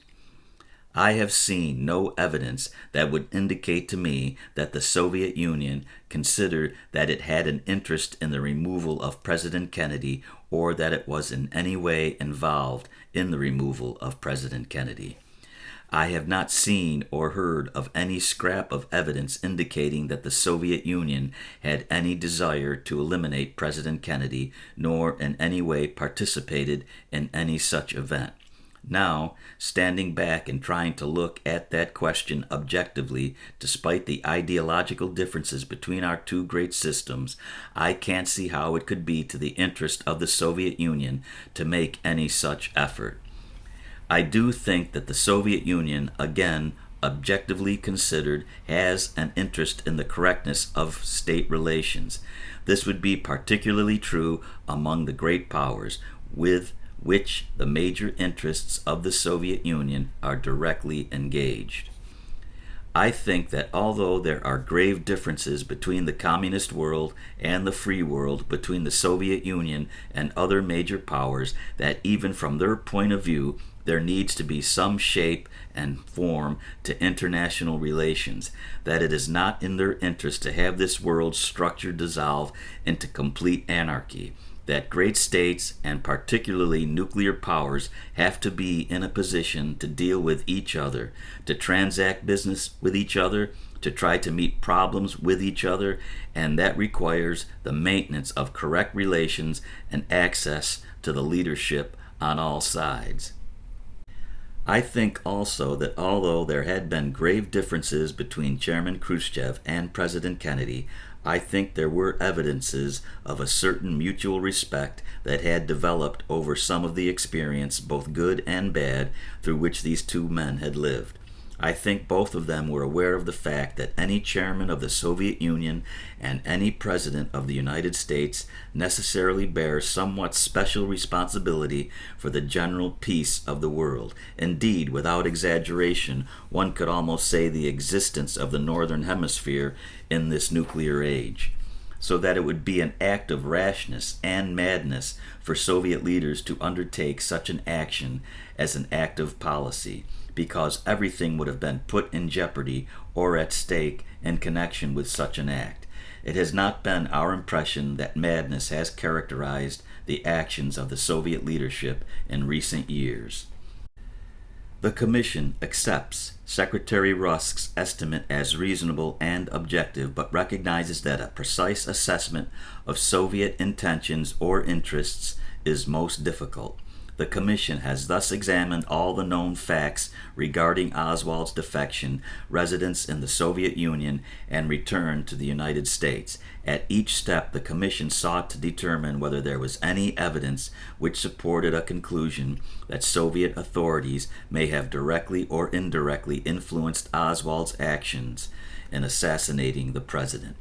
I have seen no evidence that would indicate to me that the Soviet Union considered that it had an interest in the removal of President Kennedy or that it was in any way involved in the removal of President Kennedy. I have not seen or heard of any scrap of evidence indicating that the Soviet Union had any desire to eliminate President Kennedy, nor in any way participated in any such event. Now, standing back and trying to look at that question objectively, despite the ideological differences between our two great systems, I can't see how it could be to the interest of the Soviet Union to make any such effort. I do think that the Soviet Union, again, objectively considered, has an interest in the correctness of state relations. This would be particularly true among the great powers, with which the major interests of the Soviet Union are directly engaged. I think that although there are grave differences between the communist world and the free world, between the Soviet Union and other major powers, that even from their point of view, there needs to be some shape and form to international relations, that it is not in their interest to have this world's structure dissolve into complete anarchy, that great states, and particularly nuclear powers, have to be in a position to deal with each other, to transact business with each other, to try to meet problems with each other, and that requires the maintenance of correct relations and access to the leadership on all sides. I think also that although there had been grave differences between Chairman Khrushchev and President Kennedy, I think there were evidences of a certain mutual respect that had developed over some of the experience, both good and bad, through which these two men had lived. I think both of them were aware of the fact that any chairman of the Soviet Union and any president of the United States necessarily bears somewhat special responsibility for the general peace of the world. Indeed, without exaggeration, one could almost say the existence of the Northern Hemisphere in this nuclear age. So that it would be an act of rashness and madness for Soviet leaders to undertake such an action as an act of policy, because everything would have been put in jeopardy or at stake in connection with such an act. It has not been our impression that madness has characterized the actions of the Soviet leadership in recent years. The Commission accepts Secretary Rusk's estimate as reasonable and objective, but recognizes that a precise assessment of Soviet intentions or interests is most difficult. The Commission has thus examined all the known facts regarding Oswald's defection, residence in the Soviet Union, and return to the United States. At each step, the Commission sought to determine whether there was any evidence which supported a conclusion that Soviet authorities may have directly or indirectly influenced Oswald's actions in assassinating the president.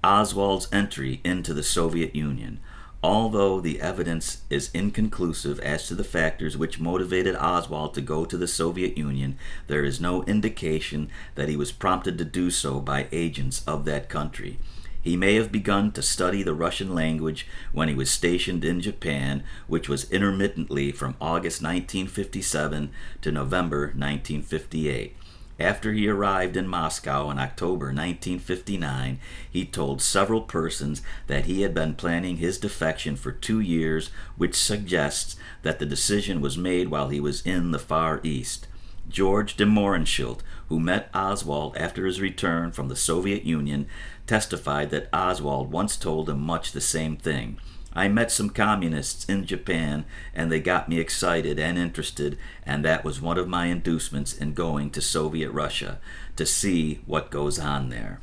Oswald's entry into the Soviet Union. Although the evidence is inconclusive as to the factors which motivated Oswald to go to the Soviet Union, there is no indication that he was prompted to do so by agents of that country. He may have begun to study the Russian language when he was stationed in Japan, which was intermittently from August 1957 to November 1958. After he arrived in Moscow in October 1959, he told several persons that he had been planning his defection for 2 years, which suggests that the decision was made while he was in the Far East. George de Mohrenschildt, who met Oswald after his return from the Soviet Union, testified that Oswald once told him much the same thing. I met some communists in Japan, and they got me excited and interested, and that was one of my inducements in going to Soviet Russia, to see what goes on there.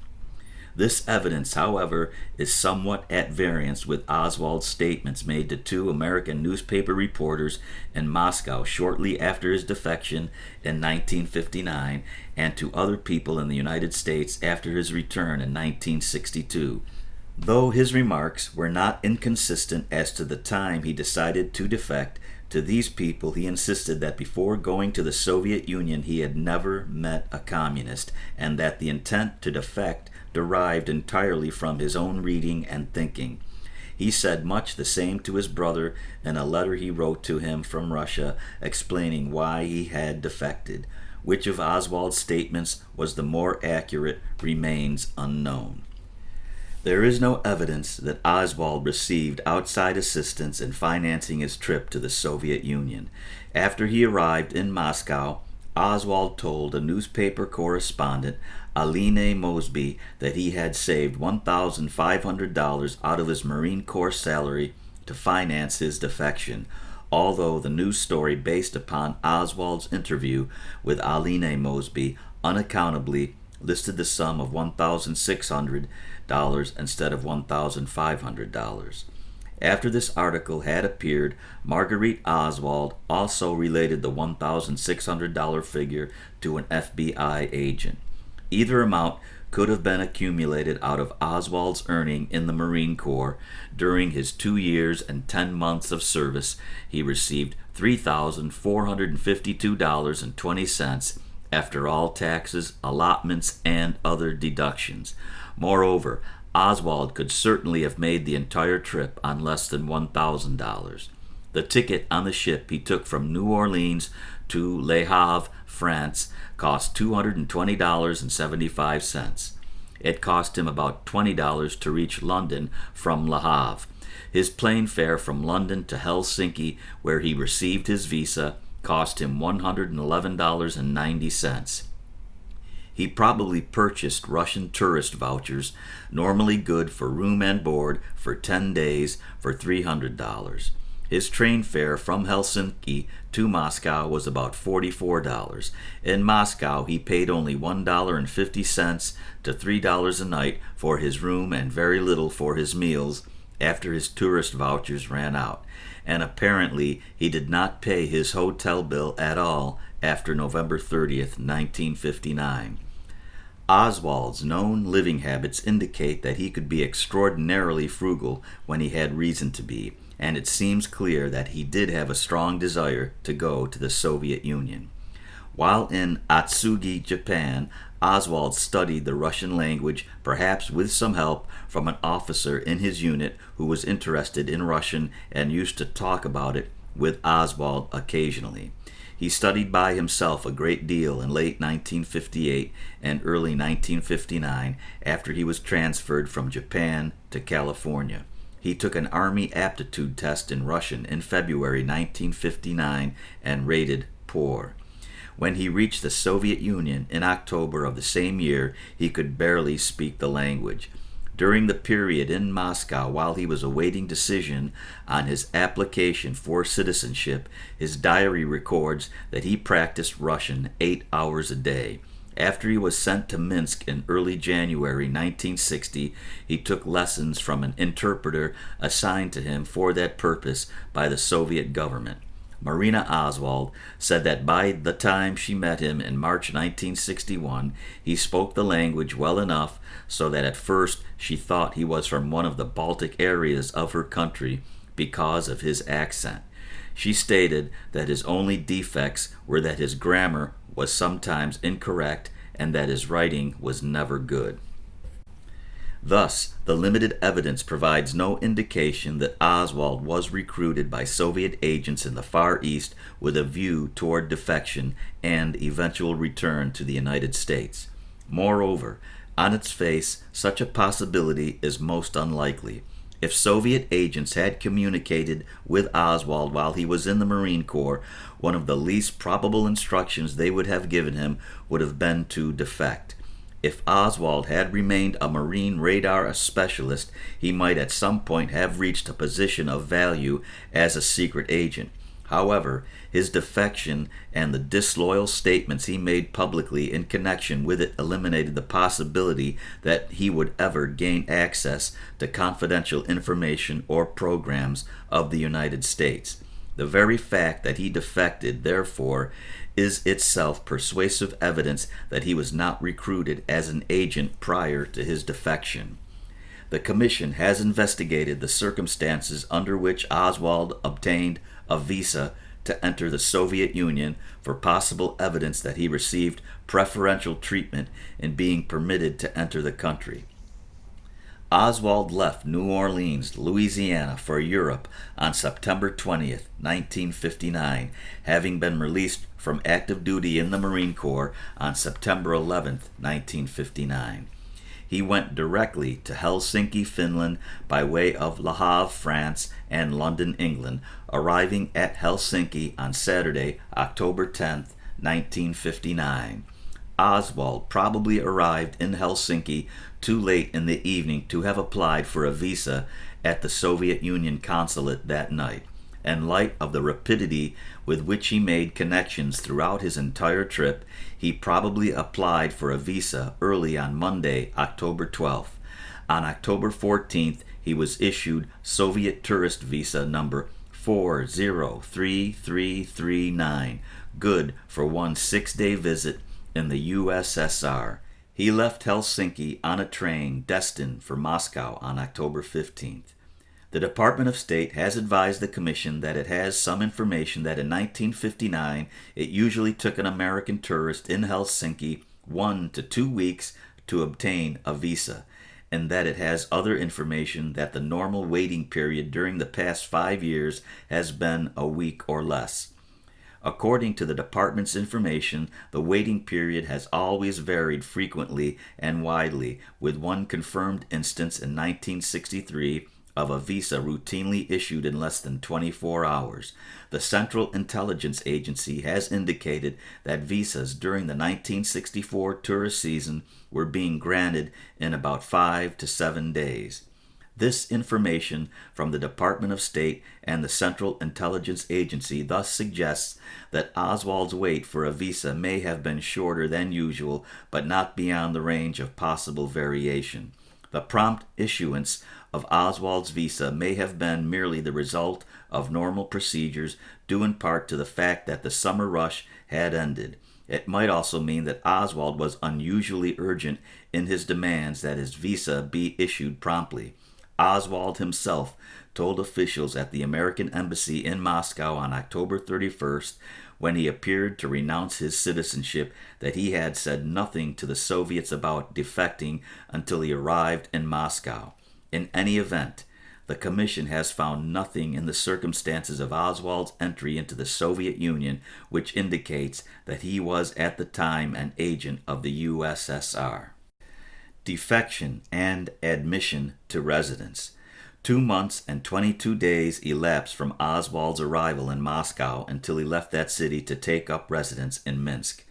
This evidence, however, is somewhat at variance with Oswald's statements made to 2 American newspaper reporters in Moscow shortly after his defection in 1959, and to other people in the United States after his return in 1962. Though his remarks were not inconsistent as to the time he decided to defect, to these people he insisted that before going to the Soviet Union he had never met a communist, and that the intent to defect derived entirely from his own reading and thinking. He said much the same to his brother in a letter he wrote to him from Russia explaining why he had defected. Which of Oswald's statements was the more accurate remains unknown. There is no evidence that Oswald received outside assistance in financing his trip to the Soviet Union. After he arrived in Moscow, Oswald told a newspaper correspondent, Aline Mosby, that he had saved $1,500 out of his Marine Corps salary to finance his defection, although the news story based upon Oswald's interview with Aline Mosby unaccountably listed the sum of $1,600 instead of $1,500. After this article had appeared, Marguerite Oswald also related the $1,600 figure to an FBI agent. Either amount could have been accumulated out of Oswald's earning in the Marine Corps. During his 2 years and 10 months of service, he received $3,452.20 after all taxes, allotments, and other deductions. Moreover, Oswald could certainly have made the entire trip on less than $1,000. The ticket on the ship he took from New Orleans to Le Havre, France, cost $220.75. It cost him about $20 to reach London from Le Havre. His plane fare from London to Helsinki, where he received his visa, cost him $111.90. He probably purchased Russian tourist vouchers, normally good for room and board for 10 days, for $300. His train fare from Helsinki to Moscow was about $44. In Moscow, he paid only $1.50 to $3 a night for his room and very little for his meals after his tourist vouchers ran out. And apparently he did not pay his hotel bill at all after November 30th, 1959. Oswald's known living habits indicate that he could be extraordinarily frugal when he had reason to be, and it seems clear that he did have a strong desire to go to the Soviet Union. While in Atsugi, Japan, Oswald studied the Russian language, perhaps with some help from an officer in his unit who was interested in Russian and used to talk about it with Oswald occasionally. He studied by himself a great deal in late 1958 and early 1959 after he was transferred from Japan to California. He took an Army aptitude test in Russian in February 1959 and rated poor. When he reached the Soviet Union in October of the same year, he could barely speak the language. During the period in Moscow while he was awaiting decision on his application for citizenship, his diary records that he practiced Russian 8 hours a day. After he was sent to Minsk in early January 1960, he took lessons from an interpreter assigned to him for that purpose by the Soviet government. Marina Oswald, said that by the time she met him in March 1961, he spoke the language well enough so that at first she thought he was from one of the Baltic areas of her country because of his accent. She stated that his only defects were that his grammar was sometimes incorrect and that his writing was never good. Thus, the limited evidence provides no indication that Oswald was recruited by Soviet agents in the Far East with a view toward defection and eventual return to the United States. Moreover, on its face, such a possibility is most unlikely. If Soviet agents had communicated with Oswald while he was in the Marine Corps, one of the least probable instructions they would have given him would have been to defect. If Oswald had remained a Marine radar specialist, he might at some point have reached a position of value as a secret agent. However, his defection and the disloyal statements he made publicly in connection with it eliminated the possibility that he would ever gain access to confidential information or programs of the United States. The very fact that he defected, therefore, is itself persuasive evidence that he was not recruited as an agent prior to his defection. The Commission has investigated the circumstances under which Oswald obtained a visa to enter the Soviet Union for possible evidence that he received preferential treatment in being permitted to enter the country. Oswald left New Orleans, Louisiana for Europe on September 20th, 1959, having been released from active duty in the Marine Corps on September 11th, 1959. He went directly to Helsinki, Finland by way of Le Havre, France, and London, England, arriving at Helsinki on Saturday, October 10th, 1959. Oswald probably arrived in Helsinki too late in the evening to have applied for a visa at the Soviet Union consulate that night. In light of the rapidity with which he made connections throughout his entire trip, he probably applied for a visa early on Monday, October 12th. On October 14th, he was issued Soviet tourist visa number 403339, good for one 6-day visit in the USSR. He left Helsinki on a train destined for Moscow on October 15th. The Department of State has advised the Commission that it has some information that in 1959 it usually took an American tourist in Helsinki 1 to 2 weeks to obtain a visa, and that it has other information that the normal waiting period during the past 5 years has been a week or less. According to the Department's information, the waiting period has always varied frequently and widely, with one confirmed instance in 1963 of a visa routinely issued in less than 24 hours. The Central Intelligence Agency has indicated that visas during the 1964 tourist season were being granted in about 5 to 7 days. This information from the Department of State and the Central Intelligence Agency thus suggests that Oswald's wait for a visa may have been shorter than usual, but not beyond the range of possible variation. The prompt issuance of Oswald's visa may have been merely the result of normal procedures, due in part to the fact that the summer rush had ended. It might also mean that Oswald was unusually urgent in his demands that his visa be issued promptly. Oswald himself told officials at the American Embassy in Moscow on October 31st, when he appeared to renounce his citizenship, that he had said nothing to the Soviets about defecting until he arrived in Moscow. In any event, the Commission has found nothing in the circumstances of Oswald's entry into the Soviet Union which indicates that he was at the time an agent of the USSR. Defection and admission to residence. 2 months and 22 days elapsed from Oswald's arrival in Moscow until he left that city to take up residence in Minsk.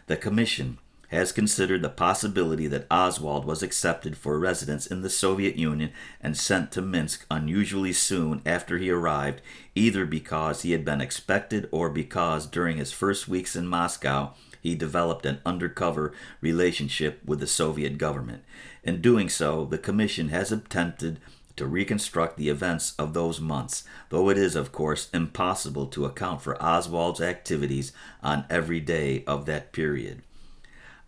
The Commission has considered the possibility that Oswald was accepted for residence in the Soviet Union and sent to Minsk unusually soon after he arrived, either because he had been expected or because during his first weeks in Moscow he developed an undercover relationship with the Soviet government. In doing so, the Commission has attempted to reconstruct the events of those months, though it is, of course, impossible to account for Oswald's activities on every day of that period.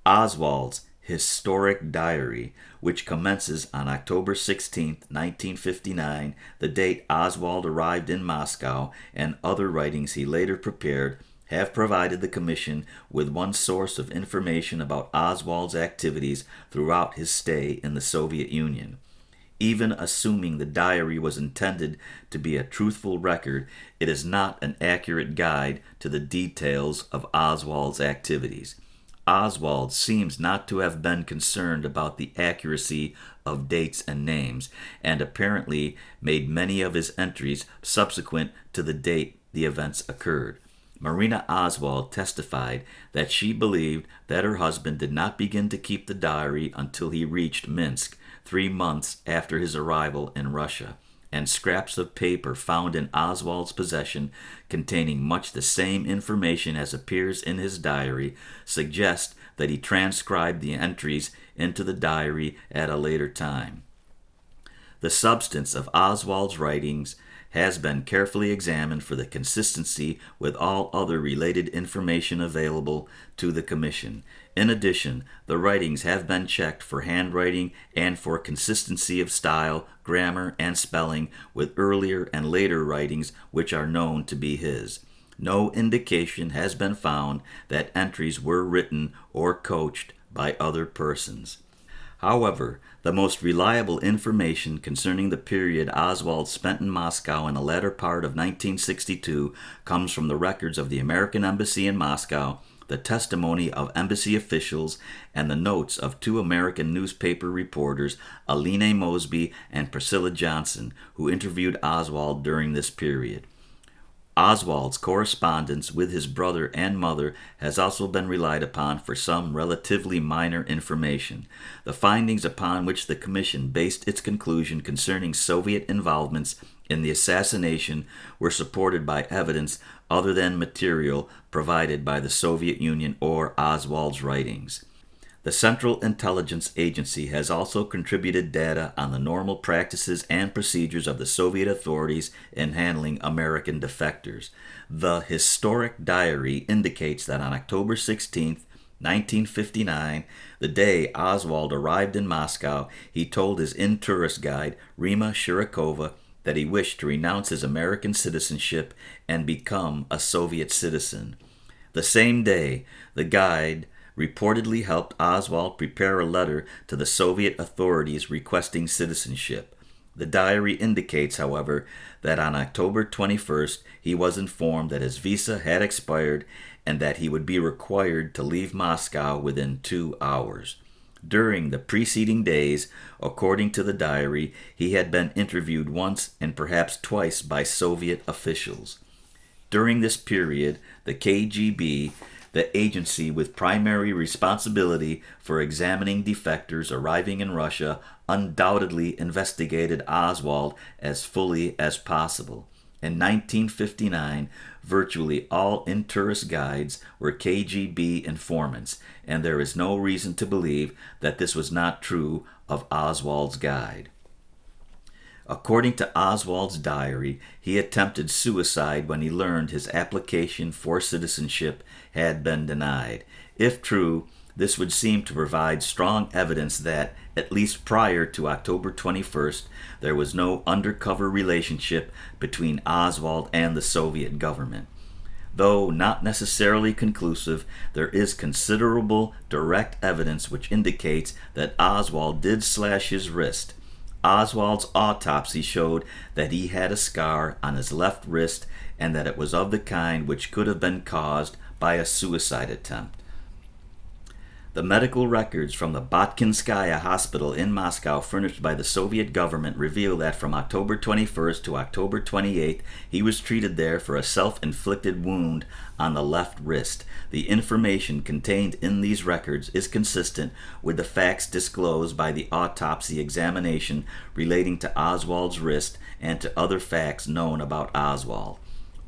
Oswald's historic diary, which commences on October 16, 1959, the date Oswald arrived in Moscow, and other writings he later prepared, have provided the Commission with one source of information about Oswald's activities throughout his stay in the Soviet Union. Even assuming the diary was intended to be a truthful record, it is not an accurate guide to the details of Oswald's activities. Oswald seems not to have been concerned about the accuracy of dates and names, and apparently made many of his entries subsequent to the date the events occurred. Marina Oswald testified that she believed that her husband did not begin to keep the diary until he reached Minsk, 3 months after his arrival in Russia, and scraps of paper found in Oswald's possession containing much the same information as appears in his diary suggest that he transcribed the entries into the diary at a later time. The substance of Oswald's writings has been carefully examined for the consistency with all other related information available to the Commission. In addition, the writings have been checked for handwriting and for consistency of style, grammar, and spelling with earlier and later writings which are known to be his. No indication has been found that entries were written or coached by other persons. However, the most reliable information concerning the period Oswald spent in Moscow in the latter part of 1962 comes from the records of the American Embassy in Moscow, the testimony of embassy officials, and the notes of 2 American newspaper reporters, Aline Mosby and Priscilla Johnson, who interviewed Oswald during this period. Oswald's correspondence with his brother and mother has also been relied upon for some relatively minor information. The findings upon which the Commission based its conclusion concerning Soviet involvements in the assassination were supported by evidence other than material provided by the Soviet Union or Oswald's writings. The Central Intelligence Agency has also contributed data on the normal practices and procedures of the Soviet authorities in handling American defectors. The historic diary indicates that on October 16, 1959, the day Oswald arrived in Moscow, he told his in-tourist guide, Rima Shirokova, that he wished to renounce his American citizenship and become a Soviet citizen. The same day, the guide reportedly helped Oswald prepare a letter to the Soviet authorities requesting citizenship. The diary indicates, however, that on October 21st he was informed that his visa had expired and that he would be required to leave Moscow within 2 hours. During the preceding days, according to the diary, he had been interviewed once and perhaps twice by Soviet officials. During this period, the KGB, the agency with primary responsibility for examining defectors arriving in Russia, undoubtedly investigated Oswald as fully as possible. In 1959, virtually all in-tourist guides were KGB informants, and there is no reason to believe that this was not true of Oswald's guide. According to Oswald's diary, he attempted suicide when he learned his application for citizenship had been denied. If true, this would seem to provide strong evidence that, at least prior to October 21st, there was no undercover relationship between Oswald and the Soviet government. Though not necessarily conclusive, there is considerable direct evidence which indicates that Oswald did slash his wrist. Oswald's autopsy showed that he had a scar on his left wrist and that it was of the kind which could have been caused by a suicide attempt. The medical records from the Batkinskaya Hospital in Moscow furnished by the Soviet government reveal that from October 21st to October 28th, he was treated there for a self-inflicted wound on the left wrist. The information contained in these records is consistent with the facts disclosed by the autopsy examination relating to Oswald's wrist and to other facts known about Oswald.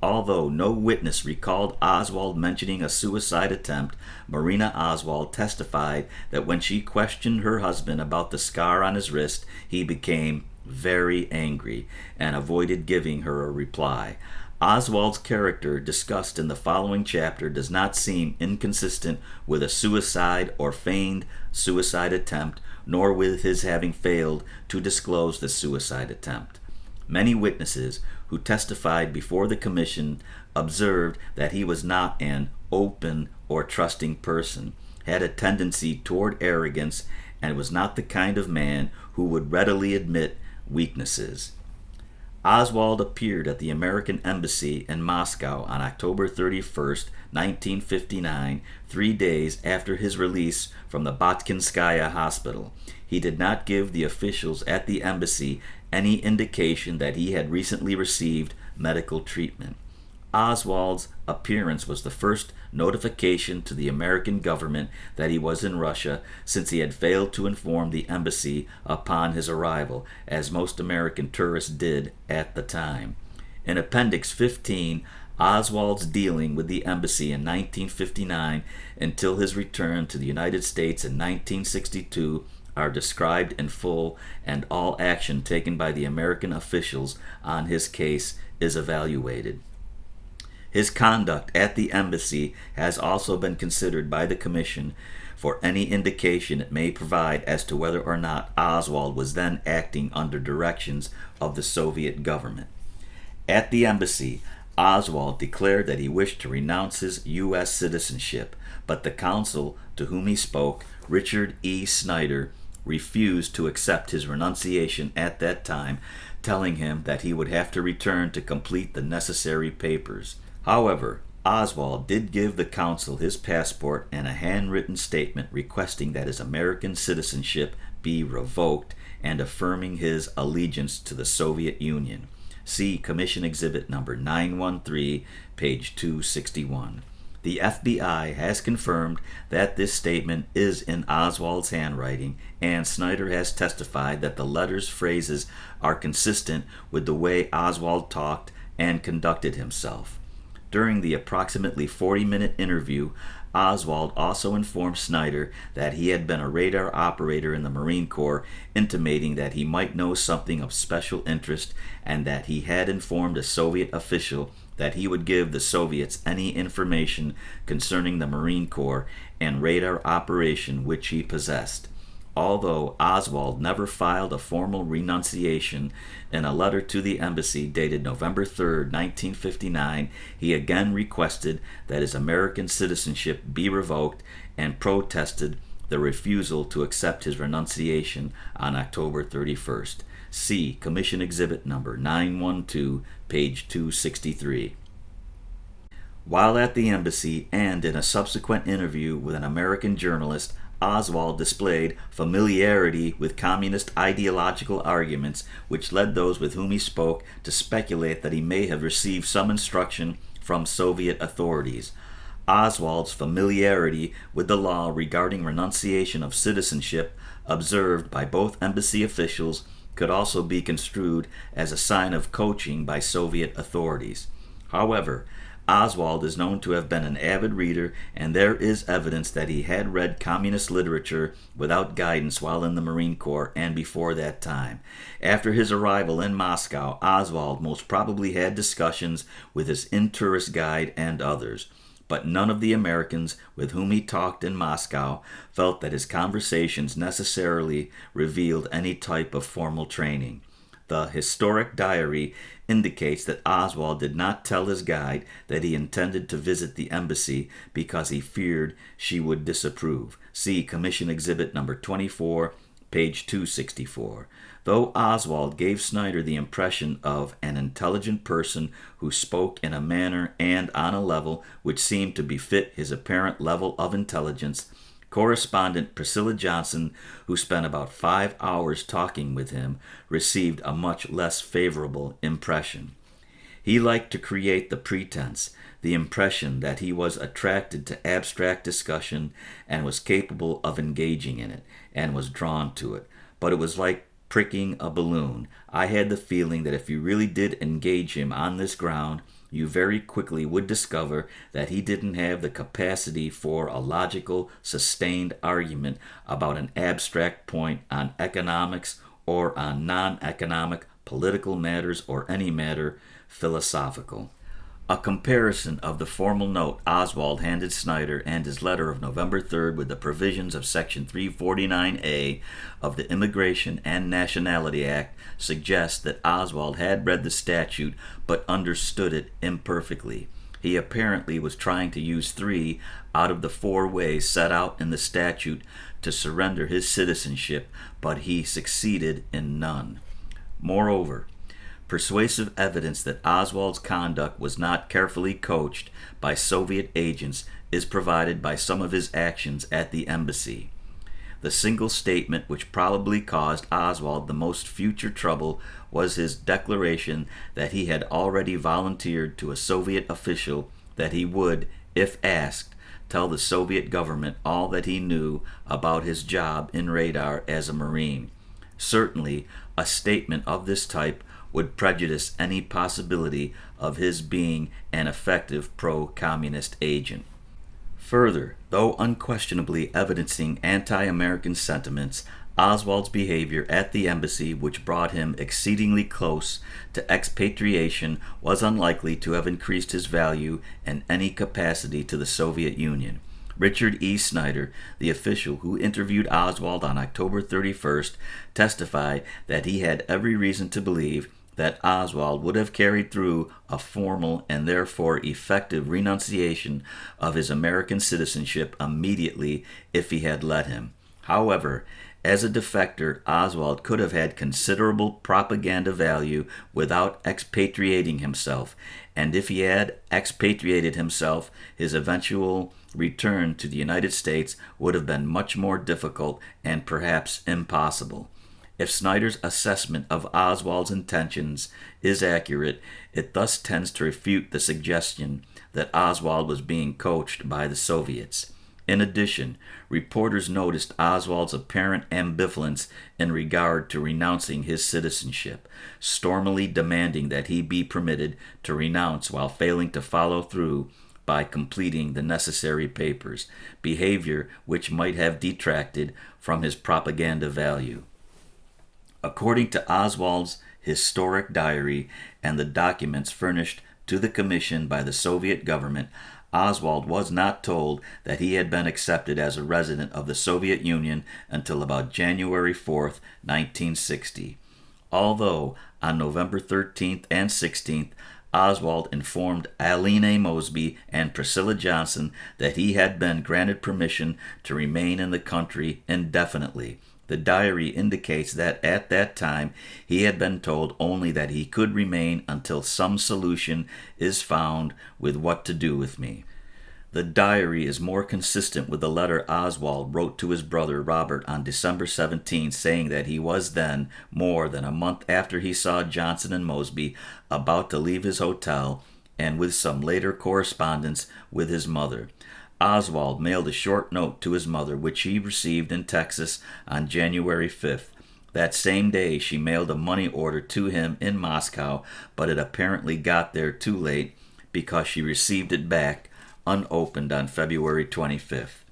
Although no witness recalled Oswald mentioning a suicide attempt, Marina Oswald testified that when she questioned her husband about the scar on his wrist, he became very angry, and avoided giving her a reply. Oswald's character, discussed in the following chapter, does not seem inconsistent with a suicide or feigned suicide attempt, nor with his having failed to disclose the suicide attempt. Many witnesses who testified before the commission observed that he was not an open or trusting person, had a tendency toward arrogance, and was not the kind of man who would readily admit weaknesses. Oswald appeared at the American Embassy in Moscow on October 31st, 1959, 3 days after his release from the Botkinskaya Hospital. He did not give the officials at the embassy any indication that he had recently received medical treatment. Oswald's appearance was the first notification to the American government that he was in Russia, since he had failed to inform the embassy upon his arrival, as most American tourists did at the time. In Appendix 15, Oswald's dealing with the embassy in 1959 until his return to the United States in 1962 are described in full, and all action taken by the American officials on his case is evaluated. His conduct at the embassy has also been considered by the Commission for any indication it may provide as to whether or not Oswald was then acting under directions of the Soviet government. At the embassy, Oswald declared that he wished to renounce his U.S. citizenship, but the consul to whom he spoke, Richard E. Snyder, refused to accept his renunciation at that time, telling him that he would have to return to complete the necessary papers. However, Oswald did give the consul his passport and a handwritten statement requesting that his American citizenship be revoked and affirming his allegiance to the Soviet Union. See Commission Exhibit number 913, page 261. The FBI has confirmed that this statement is in Oswald's handwriting, and Snyder has testified that the letter's phrases are consistent with the way Oswald talked and conducted himself. During the approximately 40-minute interview, Oswald also informed Snyder that he had been a radar operator in the Marine Corps, intimating that he might know something of special interest, and that he had informed a Soviet official that he would give the Soviets any information concerning the Marine Corps and radar operation which he possessed. Although Oswald never filed a formal renunciation, in a letter to the embassy dated November 3, 1959, he again requested that his American citizenship be revoked and protested the refusal to accept his renunciation on October 31st. See Commission Exhibit number 912, page 263. While at the embassy and in a subsequent interview with an American journalist, Oswald displayed familiarity with communist ideological arguments, which led those with whom he spoke to speculate that he may have received some instruction from Soviet authorities. Oswald's familiarity with the law regarding renunciation of citizenship, observed by both embassy officials, could also be construed as a sign of coaching by Soviet authorities. However, Oswald is known to have been an avid reader, and there is evidence that he had read communist literature without guidance while in the Marine Corps and before that time. After his arrival in Moscow, Oswald most probably had discussions with his in-tourist guide and others, but none of the Americans with whom he talked in Moscow felt that his conversations necessarily revealed any type of formal training. The historic diary indicates that Oswald did not tell his guide that he intended to visit the embassy because he feared she would disapprove. See Commission Exhibit number 24, page 264. Though Oswald gave Snyder the impression of an intelligent person who spoke in a manner and on a level which seemed to befit his apparent level of intelligence, correspondent Priscilla Johnson, who spent about 5 hours talking with him, received a much less favorable impression. He liked to create the pretense, the impression that he was attracted to abstract discussion and was capable of engaging in it, and was drawn to it. But it was like pricking a balloon. I had the feeling that if you really did engage him on this ground, you very quickly would discover that he didn't have the capacity for a logical, sustained argument about an abstract point on economics or on non-economic, political matters, or any matter philosophical. A comparison of the formal note Oswald handed Snyder and his letter of November 3rd with the provisions of Section 349A of the Immigration and Nationality Act suggests that Oswald had read the statute but understood it imperfectly. He apparently was trying to use 3 out of the 4 ways set out in the statute to surrender his citizenship, but he succeeded in none. Moreover, persuasive evidence that Oswald's conduct was not carefully coached by Soviet agents is provided by some of his actions at the embassy. The single statement which probably caused Oswald the most future trouble was his declaration that he had already volunteered to a Soviet official that he would, if asked, tell the Soviet government all that he knew about his job in radar as a Marine. Certainly, a statement of this type would prejudice any possibility of his being an effective pro-communist agent. Further, though unquestionably evidencing anti-American sentiments, Oswald's behavior at the embassy, which brought him exceedingly close to expatriation, was unlikely to have increased his value in any capacity to the Soviet Union. Richard E. Snyder, the official who interviewed Oswald on October 31st, testified that he had every reason to believe that Oswald would have carried through a formal and therefore effective renunciation of his American citizenship immediately if he had let him. However, as a defector, Oswald could have had considerable propaganda value without expatriating himself, and if he had expatriated himself, his eventual return to the United States would have been much more difficult and perhaps impossible. If Snyder's assessment of Oswald's intentions is accurate, it thus tends to refute the suggestion that Oswald was being coached by the Soviets. In addition, reporters noticed Oswald's apparent ambivalence in regard to renouncing his citizenship, stormily demanding that he be permitted to renounce while failing to follow through by completing the necessary papers, behavior which might have detracted from his propaganda value. According to Oswald's historic diary and the documents furnished to the commission by the Soviet government, Oswald was not told that he had been accepted as a resident of the Soviet Union until about January 4th, 1960. Although on November 13th and 16th, Oswald informed Aline Mosby and Priscilla Johnson that he had been granted permission to remain in the country indefinitely. The diary indicates that at that time he had been told only that he could remain until some solution is found with what to do with me. The diary is more consistent with the letter Oswald wrote to his brother Robert on December 17, saying that he was then, more than a month after he saw Johnson and Mosby, about to leave his hotel, and with some later correspondence with his mother. Oswald mailed a short note to his mother, which he received in Texas on January 5th. That same day, she mailed a money order to him in Moscow, but it apparently got there too late because she received it back unopened on February 25th.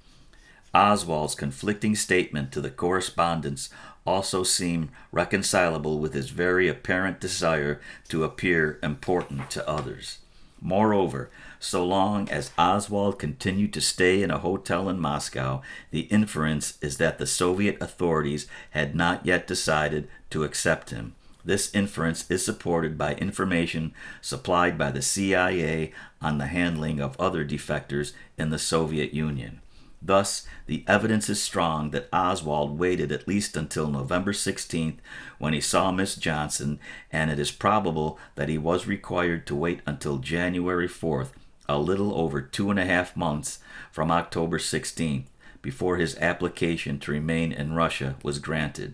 Oswald's conflicting statement to the correspondence also seemed reconcilable with his very apparent desire to appear important to others. Moreover, so long as Oswald continued to stay in a hotel in Moscow, the inference is that the Soviet authorities had not yet decided to accept him. This inference is supported by information supplied by the CIA on the handling of other defectors in the Soviet Union. Thus, the evidence is strong that Oswald waited at least until November 16th when he saw Miss Johnson, and it is probable that he was required to wait until January 4th, a little over 2.5 months from October 16th, before his application to remain in Russia was granted.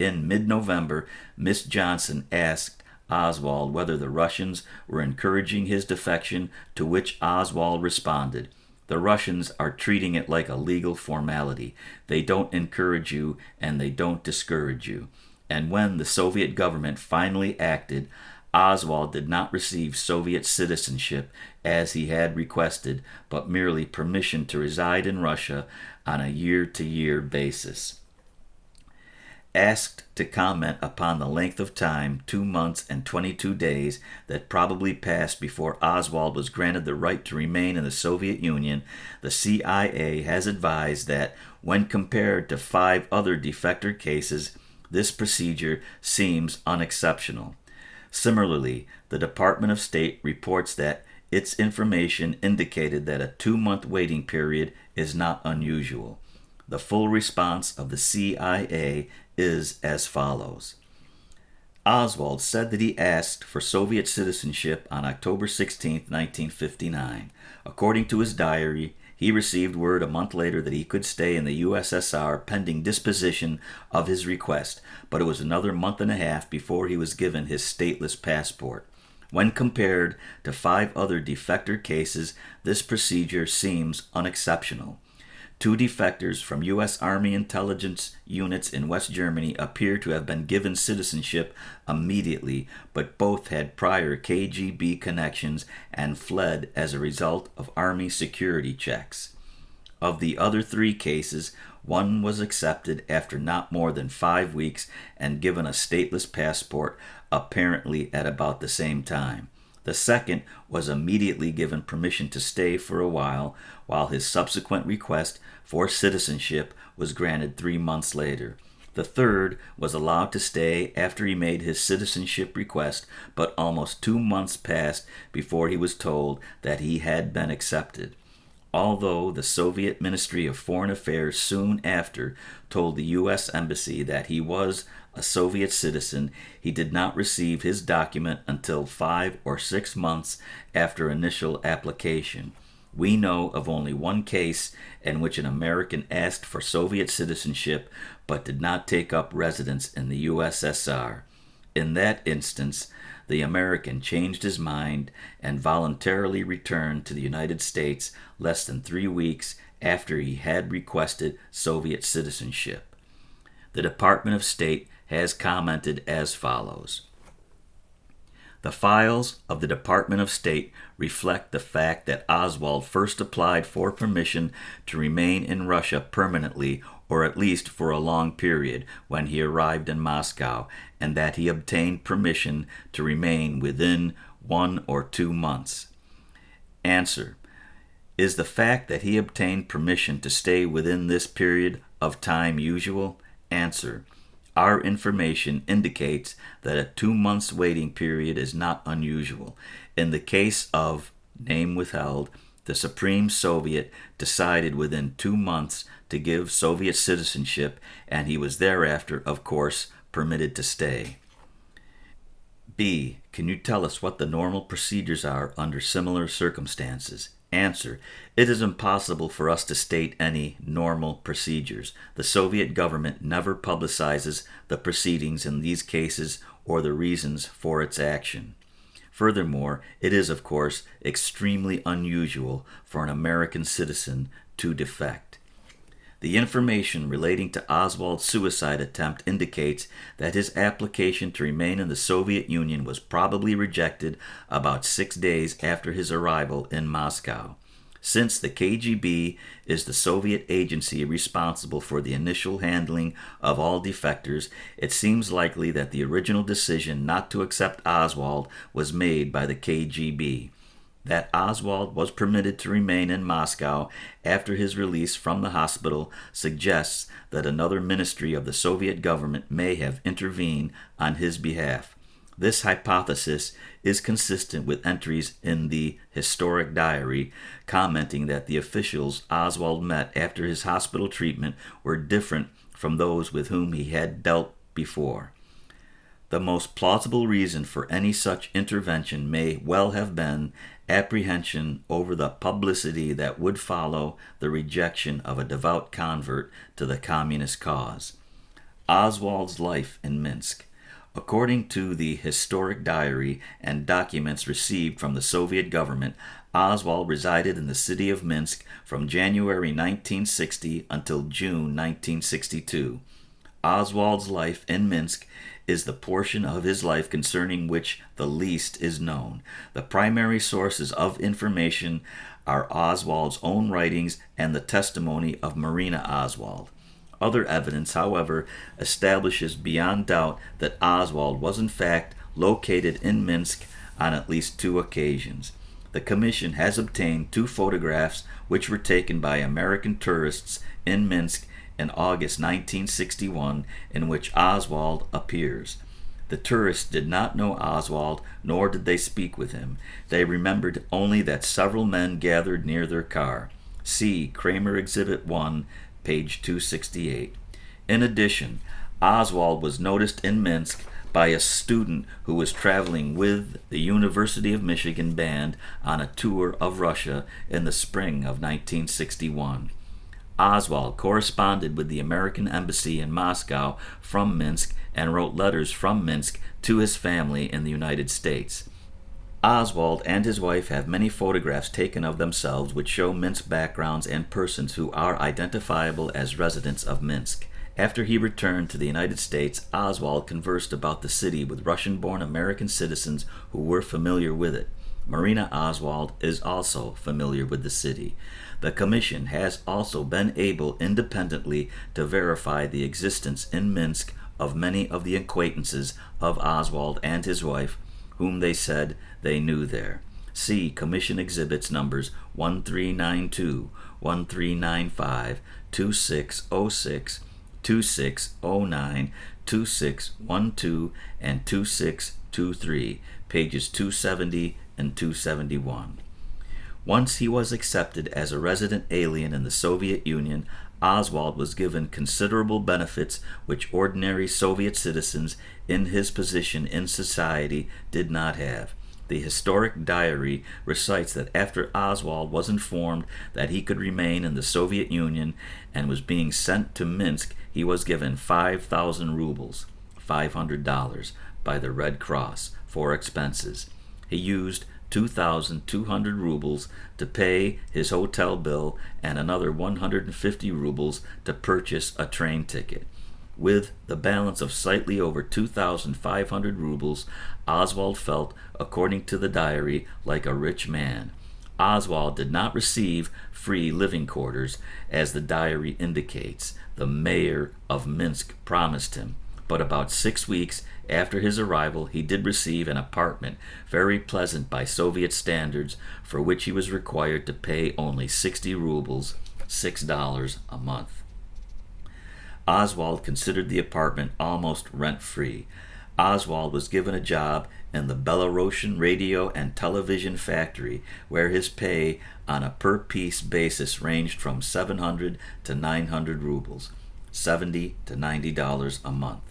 In mid-November, Miss Johnson asked Oswald whether the Russians were encouraging his defection, to which Oswald responded, "The Russians are treating it like a legal formality. They don't encourage you and they don't discourage you." And when the Soviet government finally acted, Oswald did not receive Soviet citizenship as he had requested, but merely permission to reside in Russia on a year-to-year basis. asked to comment upon the length of time, 2 months and 22 days, that probably passed before Oswald was granted the right to remain in the Soviet Union, the CIA has advised that, when compared to 5 other defector cases, this procedure seems unexceptional. Similarly, the Department of State reports that its information indicated that a 2-month waiting period is not unusual. The full response of the CIA is as follows. Oswald said that he asked for Soviet citizenship on October 16, 1959. According to his diary, he received word a month later that he could stay in the USSR pending disposition of his request, but it was another month and a half before he was given his stateless passport. When compared to 5 other defector cases, this procedure seems unexceptional. 2 defectors from U.S. Army intelligence units in West Germany appear to have been given citizenship immediately, but both had prior KGB connections and fled as a result of Army security checks. Of the other 3 cases, one was accepted after not more than 5 weeks and given a stateless passport, apparently at about the same time. The second was immediately given permission to stay for a while his subsequent request for citizenship was granted 3 months later. The third was allowed to stay after he made his citizenship request, but almost 2 months passed before he was told that he had been accepted. Although the Soviet Ministry of Foreign Affairs soon after told the U.S. Embassy that he was a Soviet citizen, he did not receive his document until 5 or 6 months after initial application. We know of only one case in which an American asked for Soviet citizenship but did not take up residence in the USSR. In that instance, the American changed his mind and voluntarily returned to the United States less than 3 weeks after he had requested Soviet citizenship. The Department of State has commented as follows. The files of the Department of State reflect the fact that Oswald first applied for permission to remain in Russia permanently, or at least for a long period, when he arrived in Moscow, and that he obtained permission to remain within 1 or 2 months. Answer: is the fact that he obtained permission to stay within this period of time usual? Answer: our information indicates that a 2 months waiting period is not unusual. In the case of name withheld, the Supreme Soviet decided within 2 months to give Soviet citizenship, and he was thereafter, of course, permitted to stay. B. Can you tell us what the normal procedures are under similar circumstances? Answer: it is impossible for us to state any normal procedures. The Soviet government never publicizes the proceedings in these cases or the reasons for its action. Furthermore, it is, of course, extremely unusual for an American citizen to defect. The information relating to Oswald's suicide attempt indicates that his application to remain in the Soviet Union was probably rejected about 6 days after his arrival in Moscow. Since the KGB is the Soviet agency responsible for the initial handling of all defectors, it seems likely that the original decision not to accept Oswald was made by the KGB. That Oswald was permitted to remain in Moscow after his release from the hospital suggests that another ministry of the Soviet government may have intervened on his behalf. This hypothesis is consistent with entries in the historic diary commenting that the officials Oswald met after his hospital treatment were different from those with whom he had dealt before. The most plausible reason for any such intervention may well have been apprehension over the publicity that would follow the rejection of a devout convert to the communist cause. Oswald's life in Minsk. According to the historic diary and documents received from the Soviet government, Oswald resided in the city of Minsk from January 1960 until June 1962. Oswald's life in Minsk is the portion of his life concerning which the least is known. The primary sources of information are Oswald's own writings and the testimony of Marina Oswald. Other evidence, however, establishes beyond doubt that Oswald was in fact located in Minsk on at least 2 occasions. The Commission has obtained 2 photographs which were taken by American tourists in Minsk in August 1961, in which Oswald appears. The tourists did not know Oswald, nor did they speak with him. They remembered only that several men gathered near their car. See Kramer Exhibit 1, page 268. In addition, Oswald was noticed in Minsk by a student who was traveling with the University of Michigan band on a tour of Russia in the spring of 1961. Oswald corresponded with the American embassy in Moscow from Minsk and wrote letters from Minsk to his family in the United States. Oswald and his wife have many photographs taken of themselves which show Minsk backgrounds and persons who are identifiable as residents of Minsk. After he returned to the United States, Oswald conversed about the city with Russian-born American citizens who were familiar with it. Marina Oswald is also familiar with the city. The Commission has also been able independently to verify the existence in Minsk of many of the acquaintances of Oswald and his wife, whom they said they knew there. See Commission Exhibits numbers 1392, 1395, 2606, 2609, 2612, and 2623, pages 270 and 271. Once he was accepted as a resident alien in the Soviet Union, Oswald was given considerable benefits which ordinary Soviet citizens in his position in society did not have. The historic diary recites that after Oswald was informed that he could remain in the Soviet Union and was being sent to Minsk, he was given 5,000 rubles, $500, by the Red Cross for expenses. He used 2,200 rubles to pay his hotel bill and another 150 rubles to purchase a train ticket. With the balance of slightly over 2,500 rubles, Oswald felt, according to the diary, like a rich man. Oswald did not receive free living quarters, as the diary indicates. The mayor of Minsk promised him. But about 6 weeks after his arrival, he did receive an apartment, very pleasant by Soviet standards, for which he was required to pay only 60 rubles, $6 a month. Oswald considered the apartment almost rent-free. Oswald was given a job in the Belarusian radio and television factory, where his pay on a per-piece basis ranged from 700 to 900 rubles, $70 to $90 a month.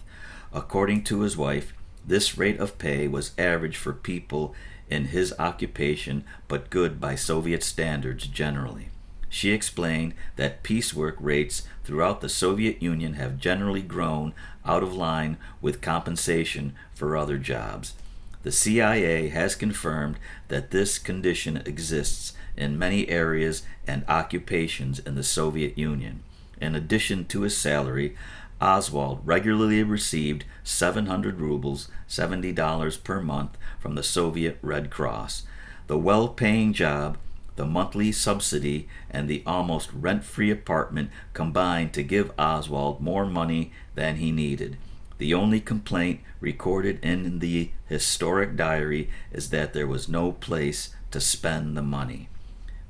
According to his wife, this rate of pay was average for people in his occupation, but good by Soviet standards generally. She explained that piecework rates throughout the Soviet Union have generally grown out of line with compensation for other jobs. The CIA has confirmed that this condition exists in many areas and occupations in the Soviet Union. In addition to his salary, Oswald regularly received 700 rubles, $70 per month, from the Soviet Red Cross. The well-paying job, the monthly subsidy, and the almost rent-free apartment combined to give Oswald more money than he needed. The only complaint recorded in the historic diary is that there was no place to spend the money.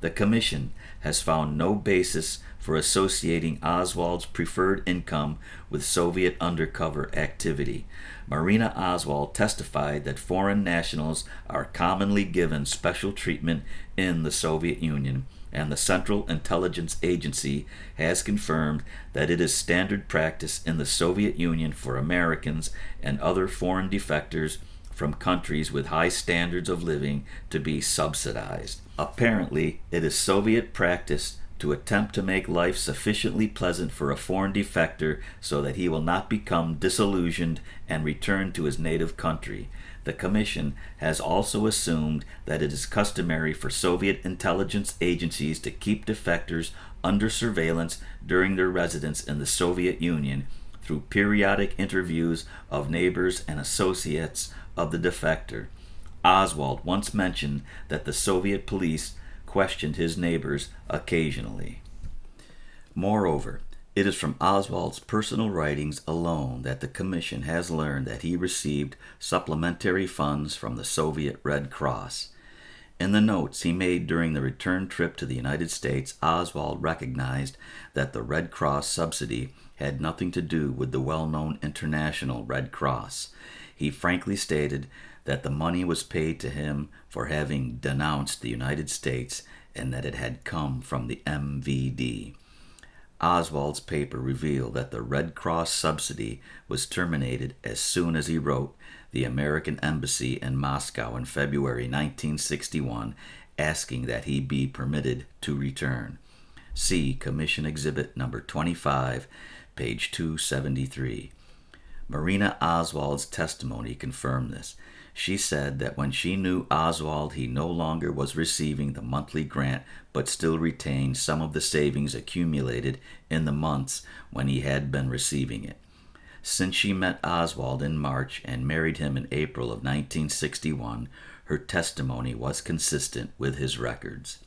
The Commission has found no basis for associating Oswald's preferred income with Soviet undercover activity. Marina Oswald testified that foreign nationals are commonly given special treatment in the Soviet Union, and the Central Intelligence Agency has confirmed that it is standard practice in the Soviet Union for Americans and other foreign defectors from countries with high standards of living to be subsidized. Apparently, it is Soviet practice to attempt to make life sufficiently pleasant for a foreign defector so that he will not become disillusioned and return to his native country. The Commission has also assumed that it is customary for Soviet intelligence agencies to keep defectors under surveillance during their residence in the Soviet Union through periodic interviews of neighbors and associates of the defector. Oswald once mentioned that the Soviet police questioned his neighbors occasionally. Moreover, It is from Oswald's personal writings alone that the Commission has learned that he received supplementary funds from the Soviet Red Cross. In the notes he made during the return trip to the United States, Oswald recognized that the Red Cross subsidy had nothing to do with the well-known International Red Cross. He frankly stated that the money was paid to him for having denounced the United States and that it had come from the MVD. Oswald's paper revealed that the Red Cross subsidy was terminated as soon as he wrote the American Embassy in Moscow in February 1961, asking that he be permitted to return. See Commission Exhibit number 25, page 273. Marina Oswald's testimony confirmed this. She said that when she knew Oswald, he no longer was receiving the monthly grant, but still retained some of the savings accumulated in the months when he had been receiving it. Since she met Oswald in March and married him in April of 1961, her testimony was consistent with his records.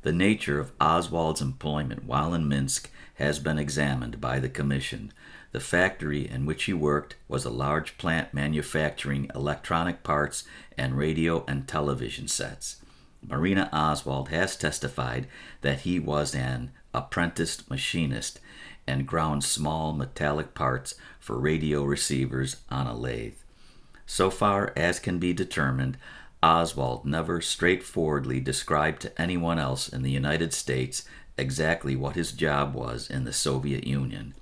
The nature of Oswald's employment while in Minsk has been examined by the Commission. The factory in which he worked was a large plant manufacturing electronic parts and radio and television sets. Marina Oswald has testified that he was an apprenticed machinist and ground small metallic parts for radio receivers on a lathe. So far as can be determined, Oswald never straightforwardly described to anyone else in the United States exactly what his job was in the Soviet Union.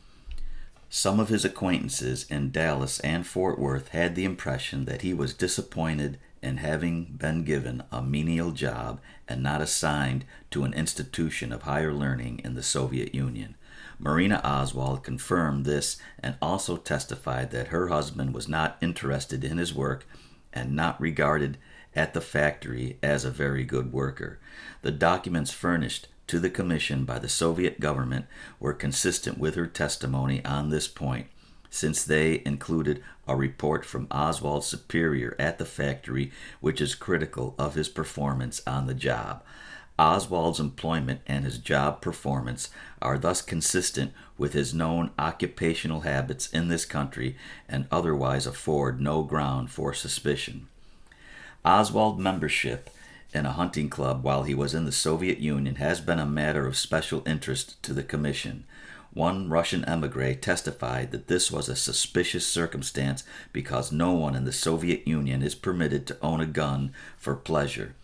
Some of his acquaintances in Dallas and Fort Worth had the impression that he was disappointed in having been given a menial job and not assigned to an institution of higher learning in the Soviet Union. Marina Oswald confirmed this and also testified that her husband was not interested in his work and not regarded at the factory as a very good worker. The documents furnished to the Commission by the Soviet government were consistent with her testimony on this point, since they included a report from Oswald's superior at the factory which is critical of his performance on the job. Oswald's employment and his job performance are thus consistent with his known occupational habits in this country and otherwise afford no ground for suspicion. Oswald's membership in a hunting club while he was in the Soviet Union has been a matter of special interest to the Commission. One Russian emigre testified that this was a suspicious circumstance because no one in the Soviet Union is permitted to own a gun for pleasure.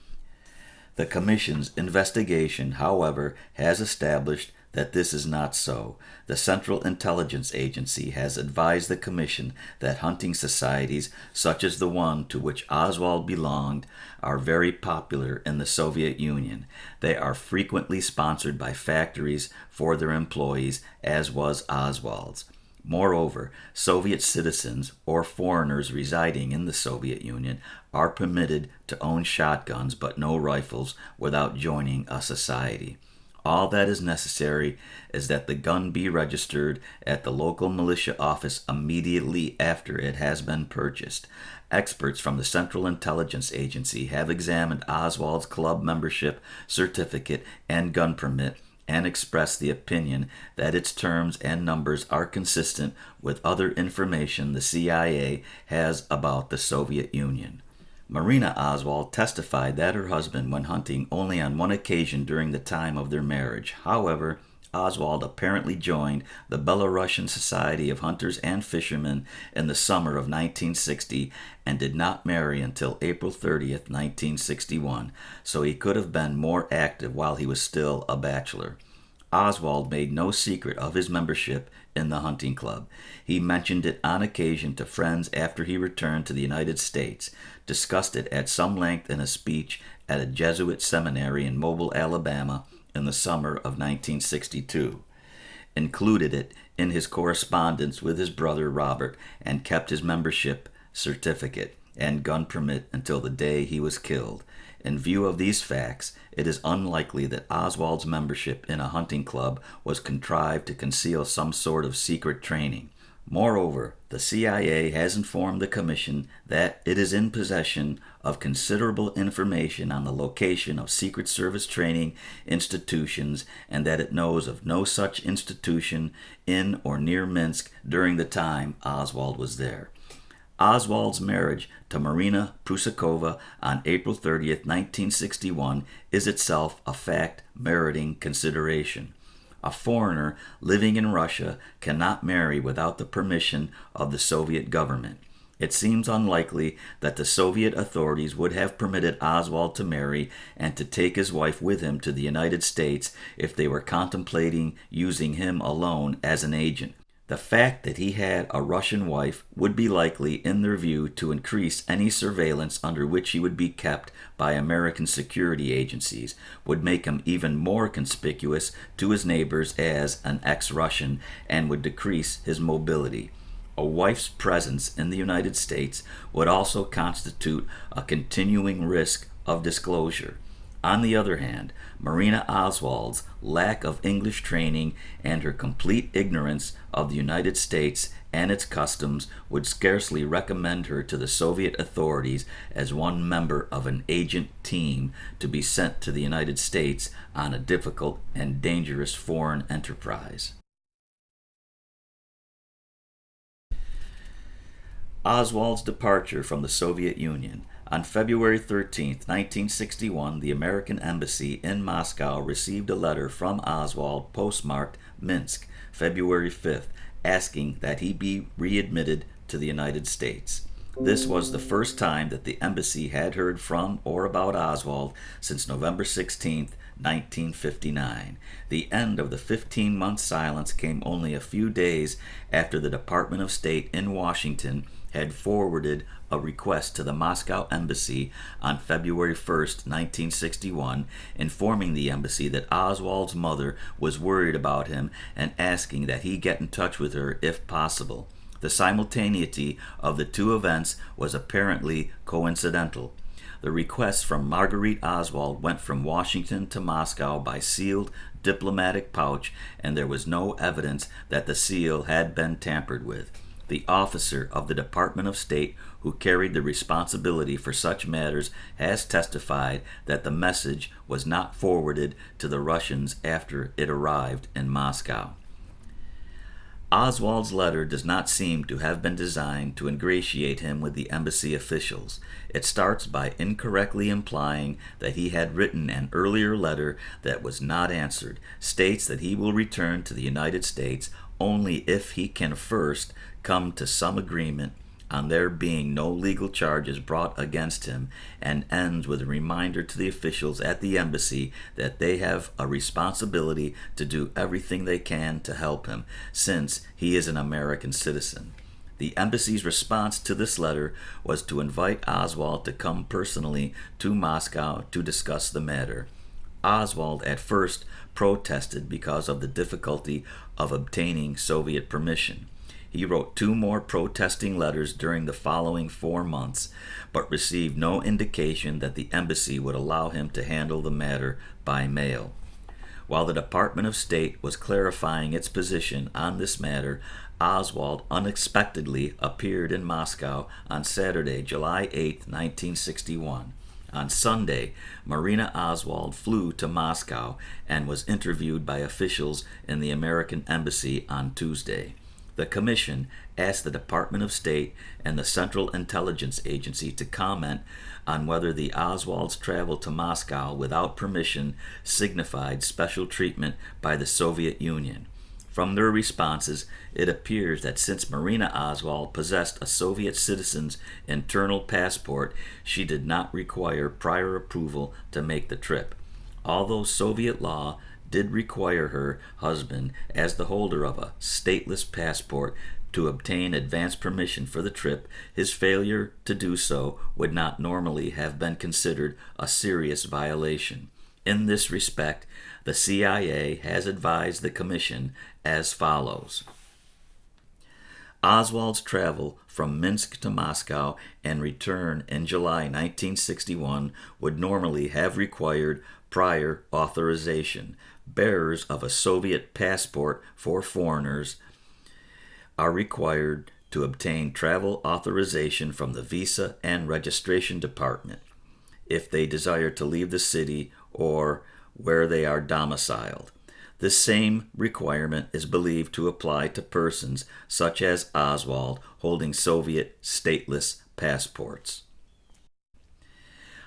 The Commission's investigation, however, has established that this is not so. The Central Intelligence Agency has advised the Commission that hunting societies, such as the one to which Oswald belonged, are very popular in the Soviet Union. They are frequently sponsored by factories for their employees, as was Oswald's. Moreover, Soviet citizens or foreigners residing in the Soviet Union are permitted to own shotguns but no rifles without joining a society. All that is necessary is that the gun be registered at the local militia office immediately after it has been purchased. Experts from the Central Intelligence Agency have examined Oswald's club membership certificate and gun permit and expressed the opinion that its terms and numbers are consistent with other information the CIA has about the Soviet Union. Marina Oswald testified that her husband went hunting only on one occasion during the time of their marriage. However, Oswald apparently joined the Belarusian Society of Hunters and Fishermen in the summer of 1960 and did not marry until April 30th, 1961, so he could have been more active while he was still a bachelor. Oswald made no secret of his membership in the hunting club. He mentioned it on occasion to friends after he returned to the United States, discussed it at some length in a speech at a Jesuit seminary in Mobile, Alabama in the summer of 1962, included it in his correspondence with his brother Robert, and kept his membership certificate and gun permit until the day he was killed. In view of these facts, it is unlikely that Oswald's membership in a hunting club was contrived to conceal some sort of secret training. Moreover, the CIA has informed the Commission that it is in possession of considerable information on the location of Secret Service training institutions and that it knows of no such institution in or near Minsk during the time Oswald was there. Oswald's marriage to Marina Prusakova on April 30th, 1961 is itself a fact meriting consideration. A foreigner living in Russia cannot marry without the permission of the Soviet government. It seems unlikely that the Soviet authorities would have permitted Oswald to marry and to take his wife with him to the United States if they were contemplating using him alone as an agent. The fact that he had a Russian wife would be likely, in their view, to increase any surveillance under which he would be kept by American security agencies, would make him even more conspicuous to his neighbors as an ex-Russian, and would decrease his mobility. A wife's presence in the United States would also constitute a continuing risk of disclosure. On the other hand, Marina Oswald's lack of English training and her complete ignorance of the United States and its customs would scarcely recommend her to the Soviet authorities as one member of an agent team to be sent to the United States on a difficult and dangerous foreign enterprise. Oswald's departure from the Soviet Union. On February 13, 1961, the American Embassy in Moscow received a letter from Oswald postmarked Minsk, February 5th, asking that he be readmitted to the United States. This was the first time that the embassy had heard from or about Oswald since November 16, 1959. The end of the 15-month silence came only a few days after the Department of State in Washington had forwarded a request to the Moscow embassy on February 1, 1961, informing the embassy that Oswald's mother was worried about him and asking that he get in touch with her if possible. The simultaneity of the two events was apparently coincidental. The request from Marguerite Oswald went from Washington to Moscow by sealed diplomatic pouch, and there was no evidence that the seal had been tampered with. The officer of the Department of State who carried the responsibility for such matters has testified that the message was not forwarded to the Russians after it arrived in Moscow. Oswald's letter does not seem to have been designed to ingratiate him with the embassy officials. It starts by incorrectly implying that he had written an earlier letter that was not answered, states that he will return to the United States only if he can first come to some agreement on there being no legal charges brought against him, and ends with a reminder to the officials at the embassy that they have a responsibility to do everything they can to help him, since he is an American citizen. The embassy's response to this letter was to invite Oswald to come personally to Moscow to discuss the matter. Oswald at first protested because of the difficulty of obtaining Soviet permission. He wrote 2 more protesting letters during the following 4 months, but received no indication that the embassy would allow him to handle the matter by mail. While the Department of State was clarifying its position on this matter, Oswald unexpectedly appeared in Moscow on Saturday, July 8, 1961. On Sunday, Marina Oswald flew to Moscow and was interviewed by officials in the American Embassy on Tuesday. The Commission asked the Department of State and the Central Intelligence Agency to comment on whether the Oswald's travel to Moscow without permission signified special treatment by the Soviet Union. From their responses, it appears that since Marina Oswald possessed a Soviet citizen's internal passport, she did not require prior approval to make the trip. Although Soviet law did require her husband, as the holder of a stateless passport, to obtain advance permission for the trip, his failure to do so would not normally have been considered a serious violation. In this respect, the CIA has advised the Commission as follows. Oswald's travel from Minsk to Moscow and return in July 1961 would normally have required prior authorization. Bearers of a Soviet passport for foreigners are required to obtain travel authorization from the Visa and Registration Department if they desire to leave the city or where they are domiciled. This same requirement is believed to apply to persons such as Oswald holding Soviet stateless passports.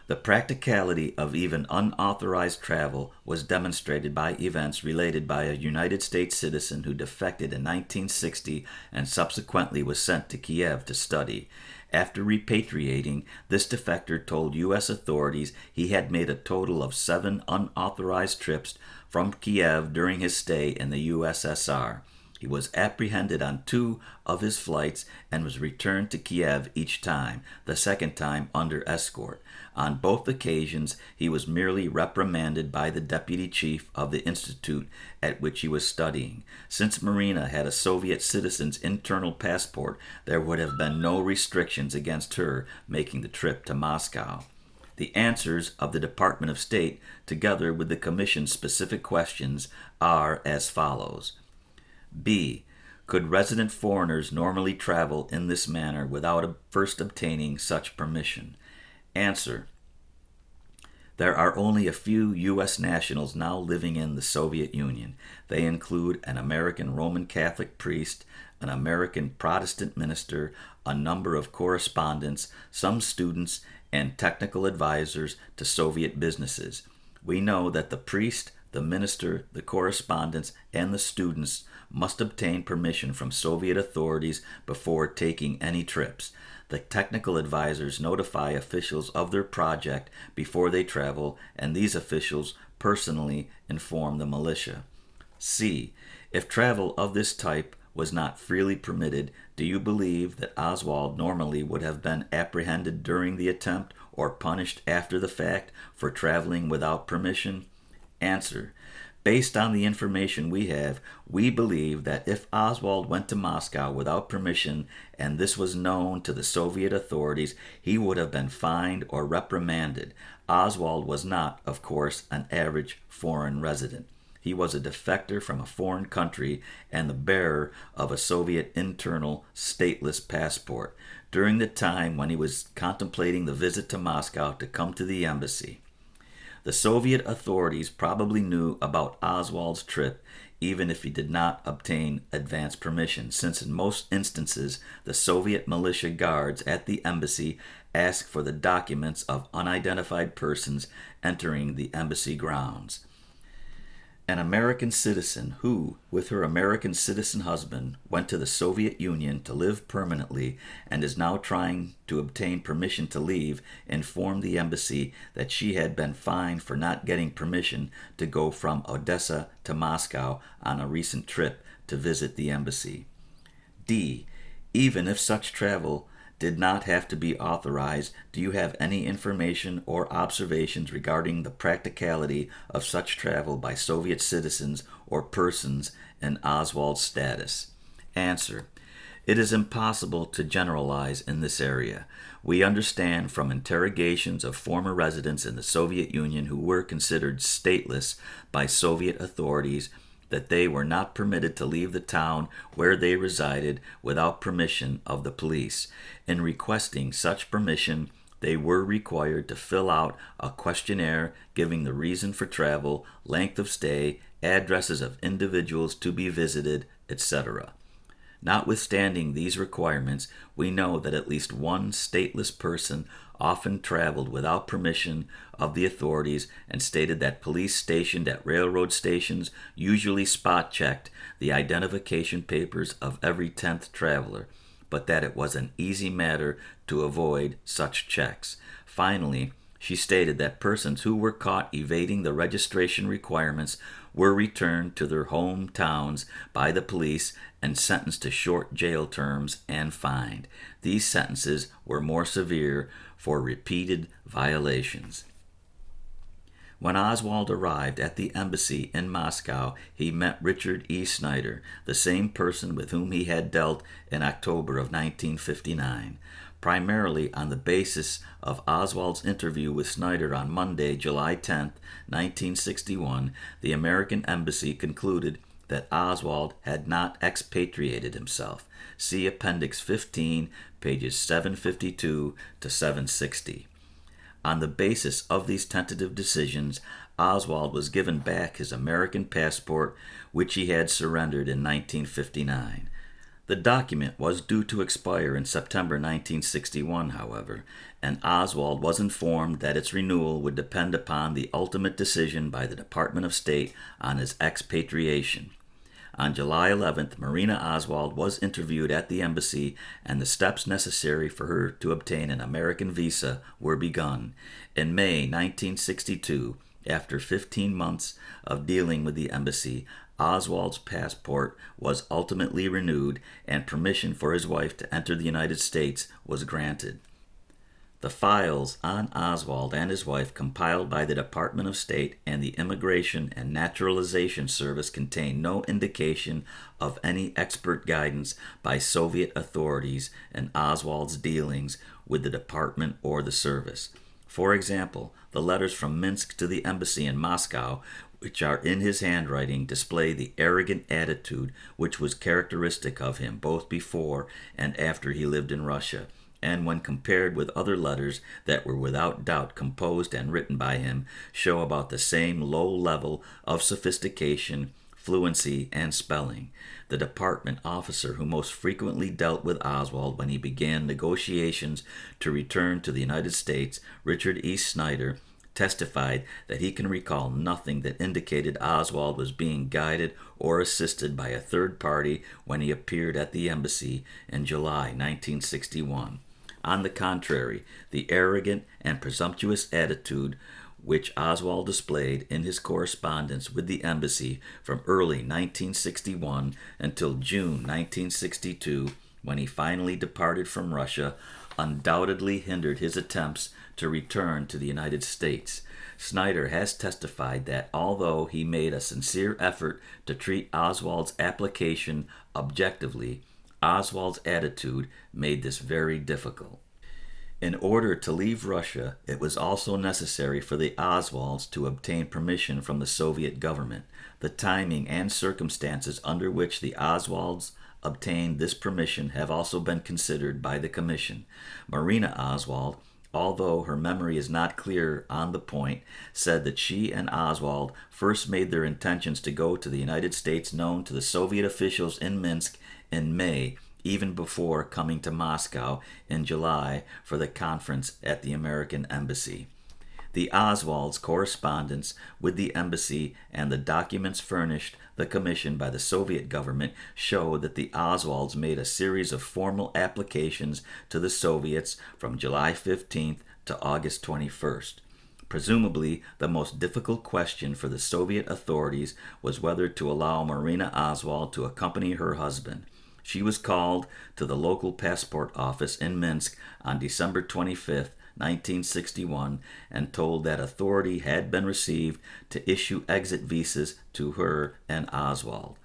The practicality of even unauthorized travel was demonstrated by events related by a United States citizen who defected in 1960 and subsequently was sent to Kiev to study. After repatriating, this defector told U.S. authorities he had made a total of 7 unauthorized trips from Kiev during his stay in the USSR. He was apprehended on 2 of his flights and was returned to Kiev each time, the second time under escort. On both occasions, he was merely reprimanded by the deputy chief of the institute at which he was studying. Since Marina had a Soviet citizen's internal passport, there would have been no restrictions against her making the trip to Moscow. The answers of the Department of State, together with the Commission's specific questions, are as follows. B. Could resident foreigners normally travel in this manner without first obtaining such permission? Answer. There are only a few U.S. nationals now living in the Soviet Union. They include an American Roman Catholic priest, an American Protestant minister, a number of correspondents, some students, and technical advisors to Soviet businesses. We know that the priest, the minister, the correspondents, and the students must obtain permission from Soviet authorities before taking any trips. The technical advisors notify officials of their project before they travel, and these officials personally inform the militia. C. If travel of this type was not freely permitted, do you believe that Oswald normally would have been apprehended during the attempt or punished after the fact for traveling without permission? Answer. Based on the information we have, we believe that if Oswald went to Moscow without permission and this was known to the Soviet authorities, he would have been fined or reprimanded. Oswald was not, of course, an average foreign resident. He was a defector from a foreign country and the bearer of a Soviet internal stateless passport during the time when he was contemplating the visit to Moscow to come to the embassy. The Soviet authorities probably knew about Oswald's trip even if he did not obtain advance permission, since in most instances the Soviet militia guards at the embassy asked for the documents of unidentified persons entering the embassy grounds. An American citizen who, with her American citizen husband, went to the Soviet Union to live permanently and is now trying to obtain permission to leave, informed the embassy that she had been fined for not getting permission to go from Odessa to Moscow on a recent trip to visit the embassy. D. Even if such travel did not have to be authorized, do you have any information or observations regarding the practicality of such travel by Soviet citizens or persons in Oswald's status? Answer. It is impossible to generalize in this area. We understand from interrogations of former residents in the Soviet Union who were considered stateless by Soviet authorities that they were not permitted to leave the town where they resided without permission of the police. In requesting such permission, they were required to fill out a questionnaire giving the reason for travel, length of stay, addresses of individuals to be visited, etc. Notwithstanding these requirements, we know that at least one stateless person often traveled without permission of the authorities and stated that police stationed at railroad stations usually spot-checked the identification papers of every 10th traveler, but that it was an easy matter to avoid such checks. Finally, she stated that persons who were caught evading the registration requirements were returned to their hometowns by the police and sentenced to short jail terms and fined. These sentences were more severe for repeated violations. When Oswald arrived at the embassy in Moscow, he met Richard E. Snyder, the same person with whom he had dealt in October of 1959. Primarily on the basis of Oswald's interview with Snyder on Monday, July 10, 1961, the American embassy concluded that Oswald had not expatriated himself. See Appendix 15, pages 752 to 760. On the basis of these tentative decisions, Oswald was given back his American passport, which he had surrendered in 1959. The document was due to expire in September 1961, however, and Oswald was informed that its renewal would depend upon the ultimate decision by the Department of State on his expatriation. On July 11th, Marina Oswald was interviewed at the embassy, and the steps necessary for her to obtain an American visa were begun. In May 1962, after 15 months of dealing with the embassy, Oswald's passport was ultimately renewed, and permission for his wife to enter the United States was granted. The files on Oswald and his wife compiled by the Department of State and the Immigration and Naturalization Service contain no indication of any expert guidance by Soviet authorities in Oswald's dealings with the department or the service. For example, the letters from Minsk to the embassy in Moscow, which are in his handwriting, display the arrogant attitude which was characteristic of him both before and after he lived in Russia, and when compared with other letters that were without doubt composed and written by him, show about the same low level of sophistication, fluency, and spelling. The department officer who most frequently dealt with Oswald when he began negotiations to return to the United States, Richard E. Snyder, testified that he can recall nothing that indicated Oswald was being guided or assisted by a third party when he appeared at the embassy in July 1961. On the contrary, the arrogant and presumptuous attitude which Oswald displayed in his correspondence with the embassy from early 1961 until June 1962, when he finally departed from Russia, undoubtedly hindered his attempts to return to the United States. Snyder has testified that although he made a sincere effort to treat Oswald's application objectively, Oswald's attitude made this very difficult. In order to leave Russia, it was also necessary for the Oswalds to obtain permission from the Soviet government. The timing and circumstances under which the Oswalds obtained this permission have also been considered by the Commission. Marina Oswald, although her memory is not clear on the point, said that she and Oswald first made their intentions to go to the United States known to the Soviet officials in Minsk in May, even before coming to Moscow in July for the conference at the American Embassy. The Oswalds' correspondence with the embassy and the documents furnished the Commission by the Soviet government show that the Oswalds made a series of formal applications to the Soviets from July 15th to August 21st. Presumably, the most difficult question for the Soviet authorities was whether to allow Marina Oswald to accompany her husband. She was called to the local passport office in Minsk on December 25th, 1961, and told that authority had been received to issue exit visas to her and Oswald.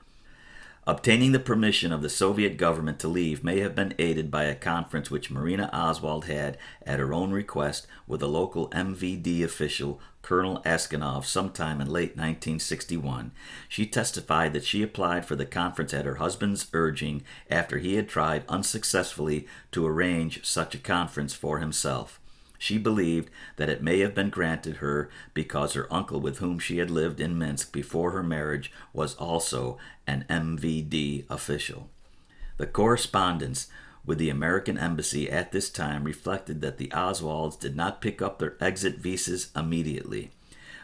Obtaining the permission of the Soviet government to leave may have been aided by a conference which Marina Oswald had at her own request with a local MVD official, Colonel Askanov, sometime in late 1961. She testified that she applied for the conference at her husband's urging after he had tried unsuccessfully to arrange such a conference for himself. She believed that it may have been granted her because her uncle with whom she had lived in Minsk before her marriage was also an MVD official. The correspondence with the American Embassy at this time reflected that the Oswalds did not pick up their exit visas immediately.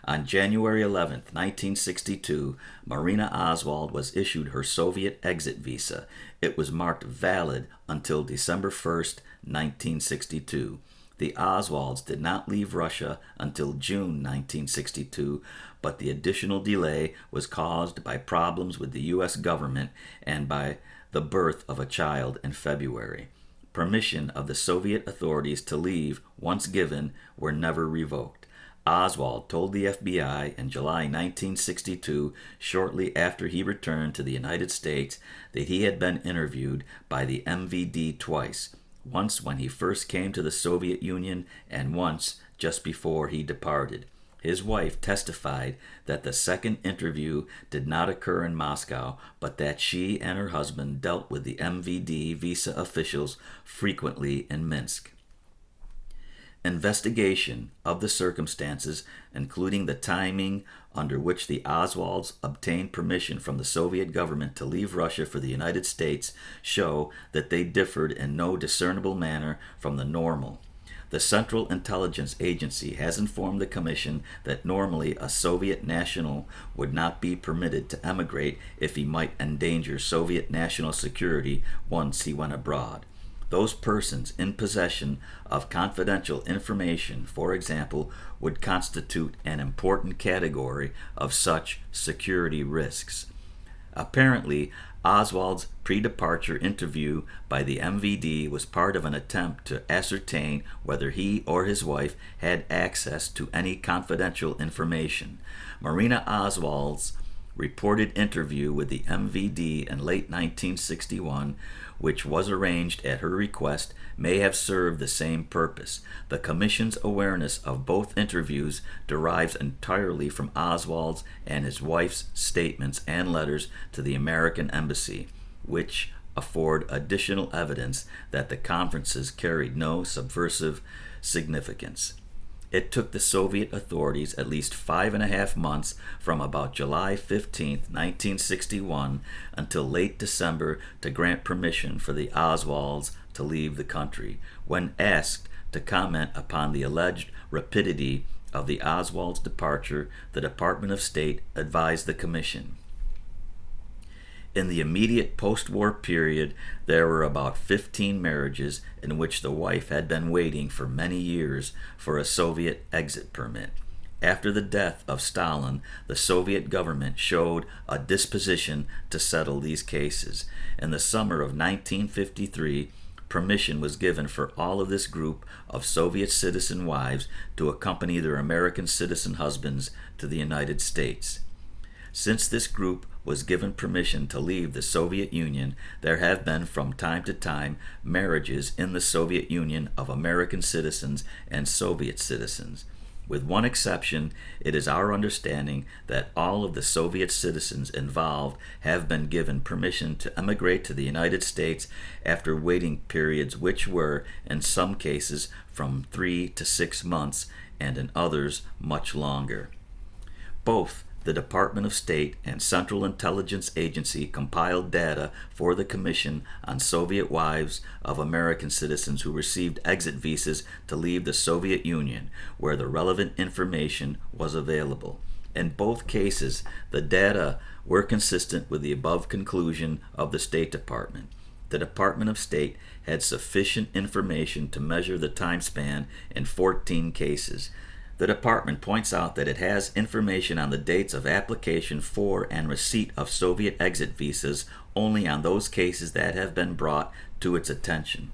On January 11, 1962, Marina Oswald was issued her Soviet exit visa. It was marked valid until December 1, 1962. The Oswalds did not leave Russia until June 1962, but the additional delay was caused by problems with the U.S. government and by the birth of a child in February. Permission of the Soviet authorities to leave, once given, were never revoked. Oswald told the FBI in July 1962, shortly after he returned to the United States, that he had been interviewed by the MVD twice. Once when he first came to the Soviet Union, and once just before he departed. His wife testified that the second interview did not occur in Moscow, but that she and her husband dealt with the MVD visa officials frequently in Minsk. Investigation of the circumstances, including the timing under which the Oswalds obtained permission from the Soviet government to leave Russia for the United States, show that they differed in no discernible manner from the normal. The Central Intelligence Agency has informed the Commission that normally a Soviet national would not be permitted to emigrate if he might endanger Soviet national security once he went abroad. Those persons in possession of confidential information, for example, would constitute an important category of such security risks. Apparently, Oswald's pre-departure interview by the MVD was part of an attempt to ascertain whether he or his wife had access to any confidential information. Marina Oswald's reported interview with the MVD in late 1961, which was arranged at her request, may have served the same purpose. The Commission's awareness of both interviews derives entirely from Oswald's and his wife's statements and letters to the American Embassy, which afford additional evidence that the conferences carried no subversive significance. It took the Soviet authorities at least 5.5 months from about July 15, 1961 until late December to grant permission for the Oswalds to leave the country. When asked to comment upon the alleged rapidity of the Oswalds' departure, the Department of State advised the Commission. In the immediate post-war period, there were about 15 marriages in which the wife had been waiting for many years for a Soviet exit permit. After the death of Stalin, the Soviet government showed a disposition to settle these cases. In the summer of 1953, permission was given for all of this group of Soviet citizen wives to accompany their American citizen husbands to the United States. Since this group was given permission to leave the Soviet Union, there have been from time to time marriages in the Soviet Union of American citizens and Soviet citizens. With one exception, it is our understanding that all of the Soviet citizens involved have been given permission to emigrate to the United States after waiting periods which were, in some cases, from 3 to 6 months, and in others, much longer. Both the Department of State and Central Intelligence Agency compiled data for the Commission on Soviet wives of American citizens who received exit visas to leave the Soviet Union, where the relevant information was available. In both cases, the data were consistent with the above conclusion of the State Department. The Department of State had sufficient information to measure the time span in 14 cases. The department points out that it has information on the dates of application for and receipt of Soviet exit visas only on those cases that have been brought to its attention.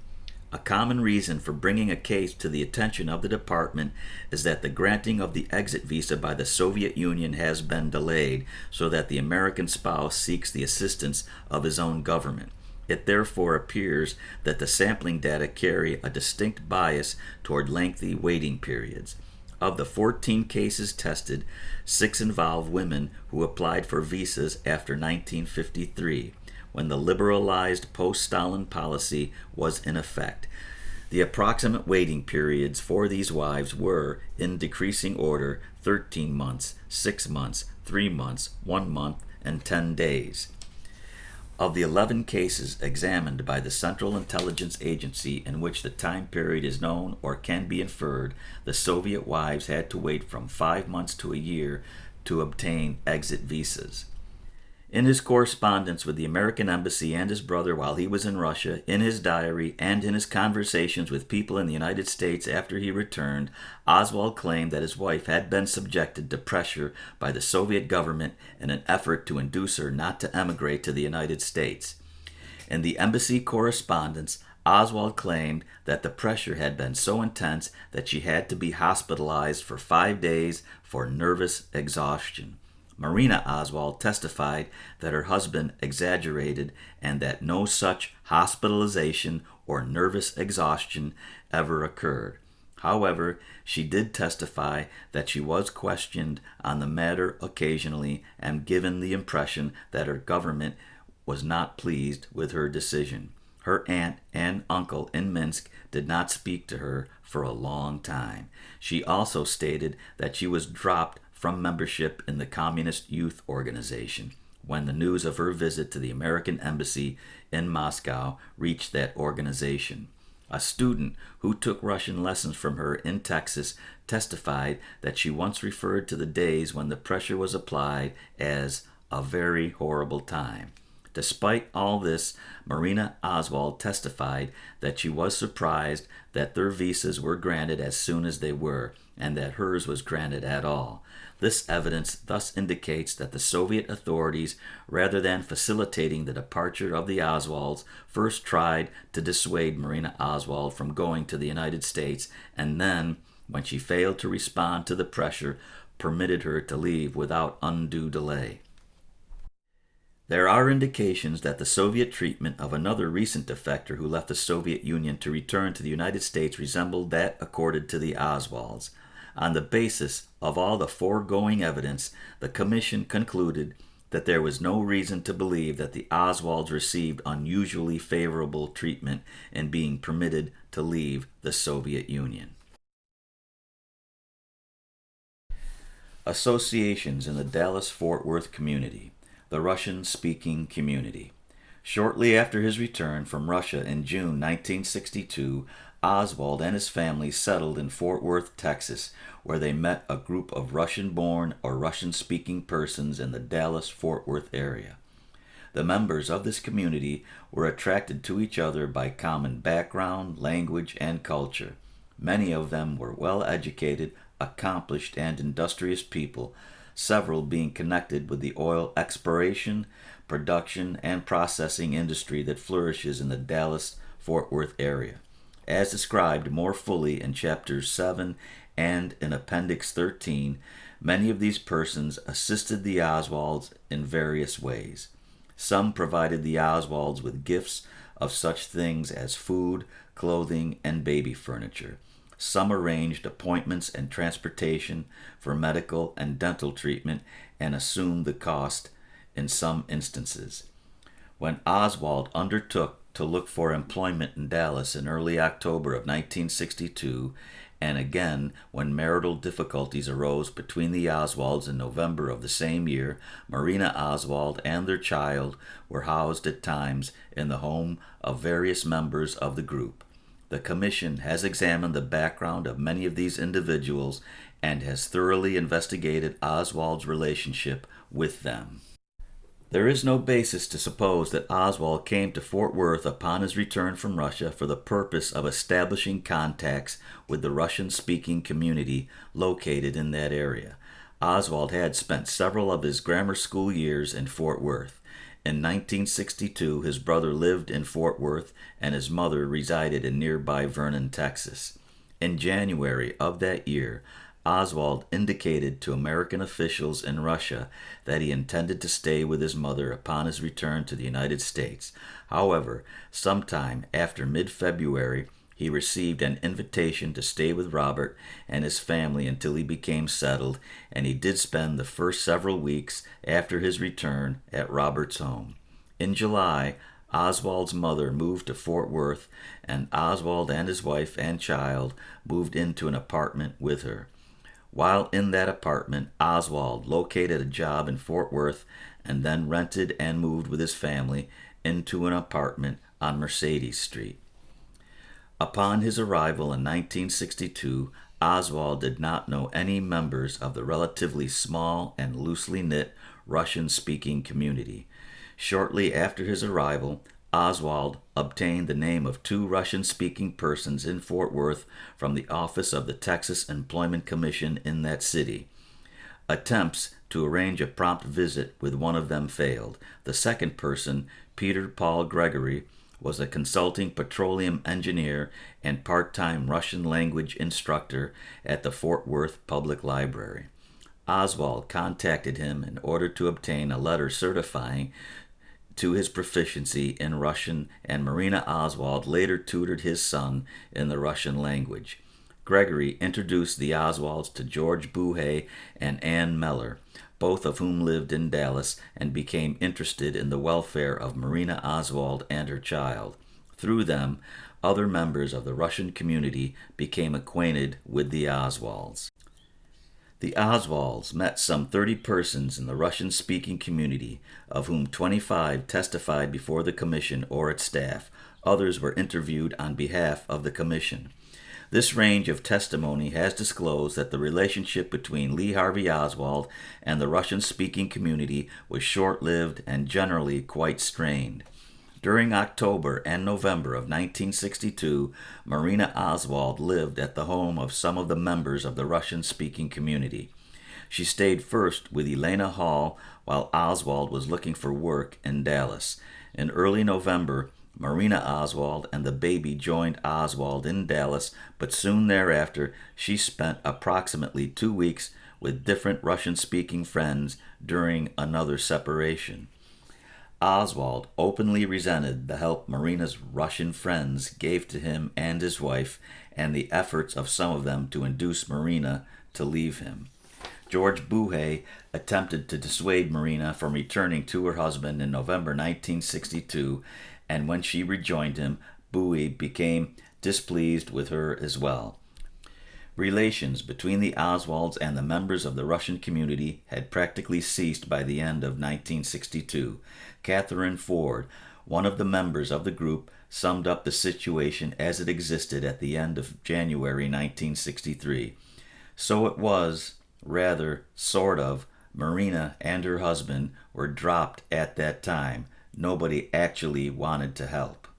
A common reason for bringing a case to the attention of the department is that the granting of the exit visa by the Soviet Union has been delayed, so that the American spouse seeks the assistance of his own government. It therefore appears that the sampling data carry a distinct bias toward lengthy waiting periods. Of the 14 cases tested, 6 involve women who applied for visas after 1953, when the liberalized post-Stalin policy was in effect. The approximate waiting periods for these wives were, in decreasing order, 13 months, 6 months, 3 months, 1 month, and 10 days. Of the 11 cases examined by the Central Intelligence Agency in which the time period is known or can be inferred, the Soviet wives had to wait from 5 months to a year to obtain exit visas. In his correspondence with the American Embassy and his brother while he was in Russia, in his diary, and in his conversations with people in the United States after he returned, Oswald claimed that his wife had been subjected to pressure by the Soviet government in an effort to induce her not to emigrate to the United States. In the embassy correspondence, Oswald claimed that the pressure had been so intense that she had to be hospitalized for 5 days for nervous exhaustion. Marina Oswald testified that her husband exaggerated and that no such hospitalization or nervous exhaustion ever occurred. However, she did testify that she was questioned on the matter occasionally and given the impression that her government was not pleased with her decision. Her aunt and uncle in Minsk did not speak to her for a long time. She also stated that she was dropped from membership in the Communist Youth Organization when the news of her visit to the American Embassy in Moscow reached that organization. A student who took Russian lessons from her in Texas testified that she once referred to the days when the pressure was applied as a very horrible time. Despite all this, Marina Oswald testified that she was surprised that their visas were granted as soon as they were, and that hers was granted at all. This evidence thus indicates that the Soviet authorities, rather than facilitating the departure of the Oswalds, first tried to dissuade Marina Oswald from going to the United States, and then, when she failed to respond to the pressure, permitted her to leave without undue delay. There are indications that the Soviet treatment of another recent defector who left the Soviet Union to return to the United States resembled that accorded to the Oswalds. On the basis of all the foregoing evidence, the Commission concluded that there was no reason to believe that the Oswalds received unusually favorable treatment in being permitted to leave the Soviet Union. Associations in the Dallas-Fort Worth community. The Russian-speaking community. Shortly after his return from Russia in June 1962, Oswald and his family settled in Fort Worth, Texas, where they met a group of Russian-born or Russian-speaking persons in the Dallas-Fort Worth area. The members of this community were attracted to each other by common background, language, and culture. Many of them were well-educated, accomplished, and industrious people, several being connected with the oil exploration, production, and processing industry that flourishes in the Dallas-Fort Worth area. As described more fully in Chapters 7 and in Appendix 13, many of these persons assisted the Oswalds in various ways. Some provided the Oswalds with gifts of such things as food, clothing, and baby furniture. Some arranged appointments and transportation for medical and dental treatment and assumed the cost in some instances. When Oswald undertook to look for employment in Dallas in early October of 1962, and again when marital difficulties arose between the Oswalds in November of the same year, Marina Oswald and their child were housed at times in the home of various members of the group. The Commission has examined the background of many of these individuals and has thoroughly investigated Oswald's relationship with them. There is no basis to suppose that Oswald came to Fort Worth upon his return from Russia for the purpose of establishing contacts with the Russian-speaking community located in that area. Oswald had spent several of his grammar school years in Fort Worth. In 1962, his brother lived in Fort Worth and his mother resided in nearby Vernon, Texas. In January of that year, Oswald indicated to American officials in Russia that he intended to stay with his mother upon his return to the United States. However, sometime after mid-February, he received an invitation to stay with Robert and his family until he became settled, and he did spend the first several weeks after his return at Robert's home. In July, Oswald's mother moved to Fort Worth, and Oswald and his wife and child moved into an apartment with her. While in that apartment, Oswald located a job in Fort Worth and then rented and moved with his family into an apartment on Mercedes Street. Upon his arrival in 1962, Oswald did not know any members of the relatively small and loosely knit Russian-speaking community. Shortly after his arrival, Oswald obtained the name of 2 Russian-speaking persons in Fort Worth from the office of the Texas Employment Commission in that city. Attempts to arrange a prompt visit with one of them failed. The second person, Peter Paul Gregory, was a consulting petroleum engineer and part-time Russian language instructor at the Fort Worth Public Library. Oswald contacted him in order to obtain a letter certifying to his proficiency in Russian, and Marina Oswald later tutored his son in the Russian language. Gregory introduced the Oswalds to George Bouhay and Ann Meller, both of whom lived in Dallas and became interested in the welfare of Marina Oswald and her child. Through them, other members of the Russian community became acquainted with the Oswalds. The Oswalds met some 30 persons in the Russian-speaking community, of whom 25 testified before the commission or its staff. Others were interviewed on behalf of the commission. This range of testimony has disclosed that the relationship between Lee Harvey Oswald and the Russian-speaking community was short-lived and generally quite strained. During October and November of 1962, Marina Oswald lived at the home of some of the members of the Russian-speaking community. She stayed first with Elena Hall while Oswald was looking for work in Dallas. In early November, Marina Oswald and the baby joined Oswald in Dallas, but soon thereafter she spent approximately 2 weeks with different Russian-speaking friends during another separation. Oswald openly resented the help Marina's Russian friends gave to him and his wife, and the efforts of some of them to induce Marina to leave him. George Bouhay attempted to dissuade Marina from returning to her husband in November 1962, and when she rejoined him, Bouhay became displeased with her as well. Relations between the Oswalds and the members of the Russian community had practically ceased by the end of 1962. Catherine Ford, one of the members of the group, summed up the situation as it existed at the end of January 1963. So it was, rather, sort of, Marina and her husband were dropped at that time. Nobody actually wanted to help.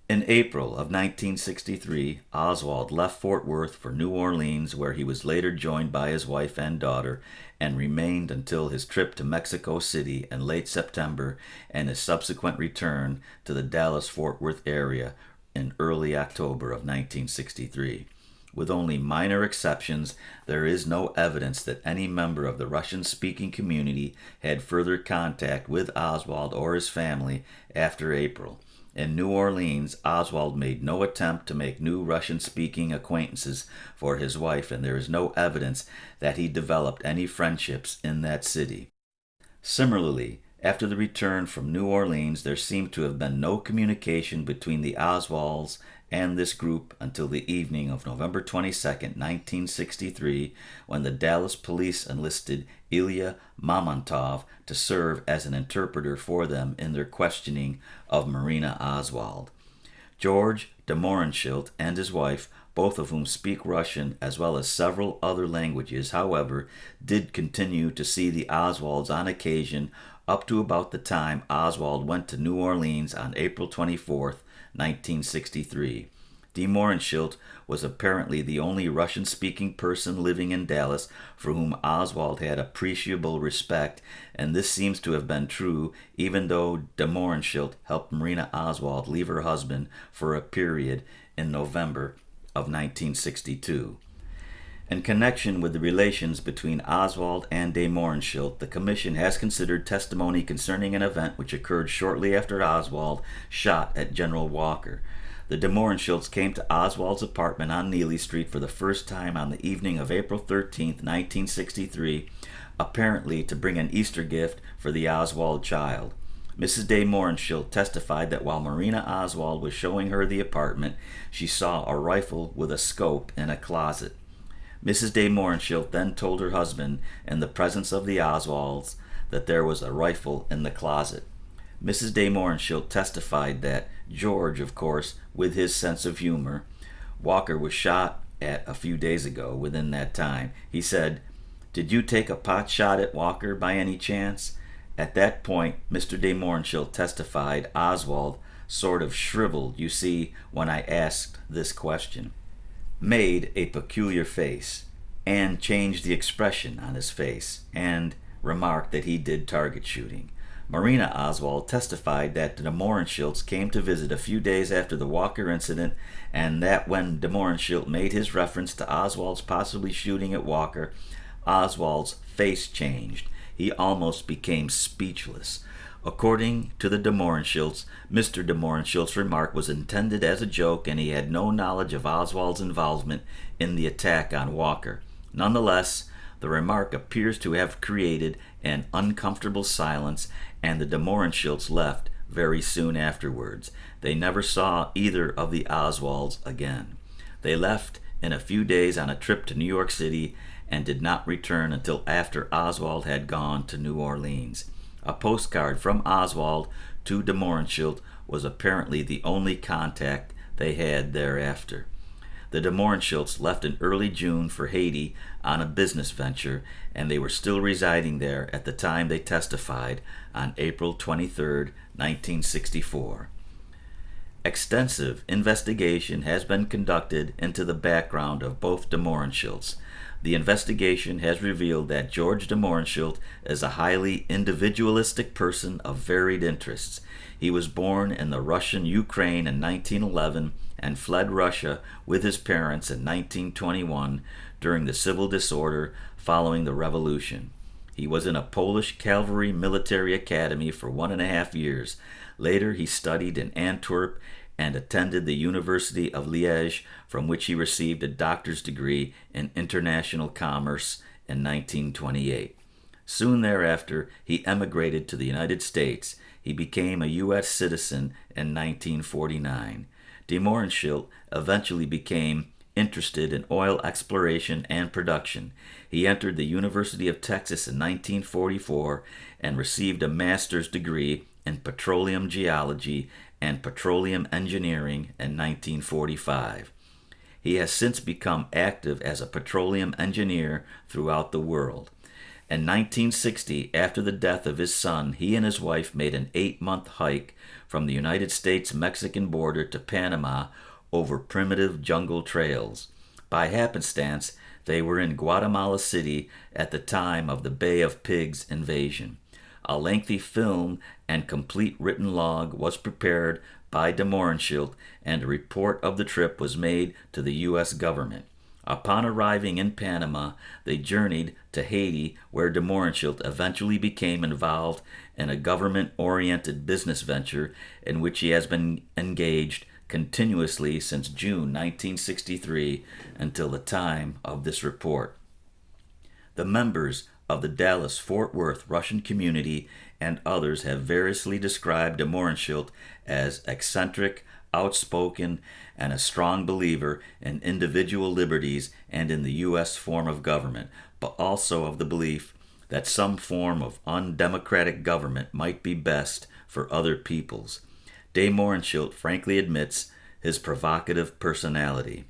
In April of 1963, Oswald left Fort Worth for New Orleans, where he was later joined by his wife and daughter, and remained until his trip to Mexico City in late September and his subsequent return to the Dallas-Fort Worth area in early October of 1963. With only minor exceptions, there is no evidence that any member of the Russian-speaking community had further contact with Oswald or his family after April. In New Orleans, Oswald made no attempt to make new Russian-speaking acquaintances for his wife, and there is no evidence that he developed any friendships in that city. Similarly, after the return from New Orleans, there seemed to have been no communication between the Oswalds and this group until the evening of November 22, 1963, when the Dallas police enlisted Ilya Mamontov to serve as an interpreter for them in their questioning of Marina Oswald. George de Mohrenschildt and his wife, both of whom speak Russian as well as several other languages, however, did continue to see the Oswalds on occasion up to about the time Oswald went to New Orleans on April 24, 1963. De Mohrenschildt was apparently the only Russian-speaking person living in Dallas for whom Oswald had appreciable respect, and this seems to have been true even though de Mohrenschildt helped Marina Oswald leave her husband for a period in November of 1962. In connection with the relations between Oswald and de Mohrenschildt, the Commission has considered testimony concerning an event which occurred shortly after Oswald shot at General Walker. The de Mohrenschildts came to Oswald's apartment on Neely Street for the first time on the evening of April 13, 1963, apparently to bring an Easter gift for the Oswald child. Mrs. de Mohrenschildt testified that while Marina Oswald was showing her the apartment, she saw a rifle with a scope in a closet. Mrs. de Mohrenschildt then told her husband, in the presence of the Oswalds, that there was a rifle in the closet. Mrs. de Mohrenschildt testified that George, of course, with his sense of humor, Walker was shot at a few days ago within that time. He said, "Did you take a pot shot at Walker by any chance?" At that point, Mr. de Mohrenschildt testified Oswald sort of shriveled, you see, when I asked this question, made a peculiar face, and changed the expression on his face, and remarked that he did target shooting. Marina Oswald testified that the de Mohrenschildts came to visit a few days after the Walker incident, and that when de Mohrenschildt made his reference to Oswald's possibly shooting at Walker, Oswald's face changed. He almost became speechless. According to the de Mohrenschiltz, Mr. de Mohrenschilt's remark was intended as a joke and he had no knowledge of Oswald's involvement in the attack on Walker. Nonetheless, the remark appears to have created an uncomfortable silence, and the de Mohrenschiltz left very soon afterwards. They never saw either of the Oswalds again. They left in a few days on a trip to New York City and did not return until after Oswald had gone to New Orleans. A postcard from Oswald to de Mohrenschiltz was apparently the only contact they had thereafter. The de Mohrenschiltz left in early June for Haiti on a business venture, and they were still residing there at the time they testified on April 23, 1964. Extensive investigation has been conducted into the background of both de Mohrenschiltz. The investigation has revealed that George de Mohrenschiltz is a highly individualistic person of varied interests. He was born in the Russian Ukraine in 1911 and fled Russia with his parents in 1921 during the civil disorder following the revolution. He was in a Polish cavalry military academy for 1.5 years. Later, he studied in Antwerp and attended the University of Liège, from which he received a doctor's degree in international commerce in 1928. Soon thereafter, he emigrated to the United States. He became a U.S. citizen in 1949. De Mohrenschiltz eventually became interested in oil exploration and production. He entered the University of Texas in 1944 and received a master's degree in petroleum geology and petroleum engineering in 1945. He has since become active as a petroleum engineer throughout the world. In 1960, after the death of his son, he and his wife made an 8-month hike from the United States-Mexican border to Panama over primitive jungle trails. By happenstance, they were in Guatemala City at the time of the Bay of Pigs invasion. A lengthy film and complete written log was prepared by de Mohrenschiltz, and a report of the trip was made to the U.S. government. Upon arriving in Panama, they journeyed to Haiti, where de Mohrenschiltz eventually became involved in a government-oriented business venture in which he has been engaged continuously since June 1963 until the time of this report. The members of the Dallas-Fort Worth Russian community and others have variously described de Mohrenschiltz as eccentric, outspoken, and a strong believer in individual liberties and in the U.S. form of government, but also of the belief that some form of undemocratic government might be best for other peoples. De Mohrenschiltz frankly admits his provocative personality.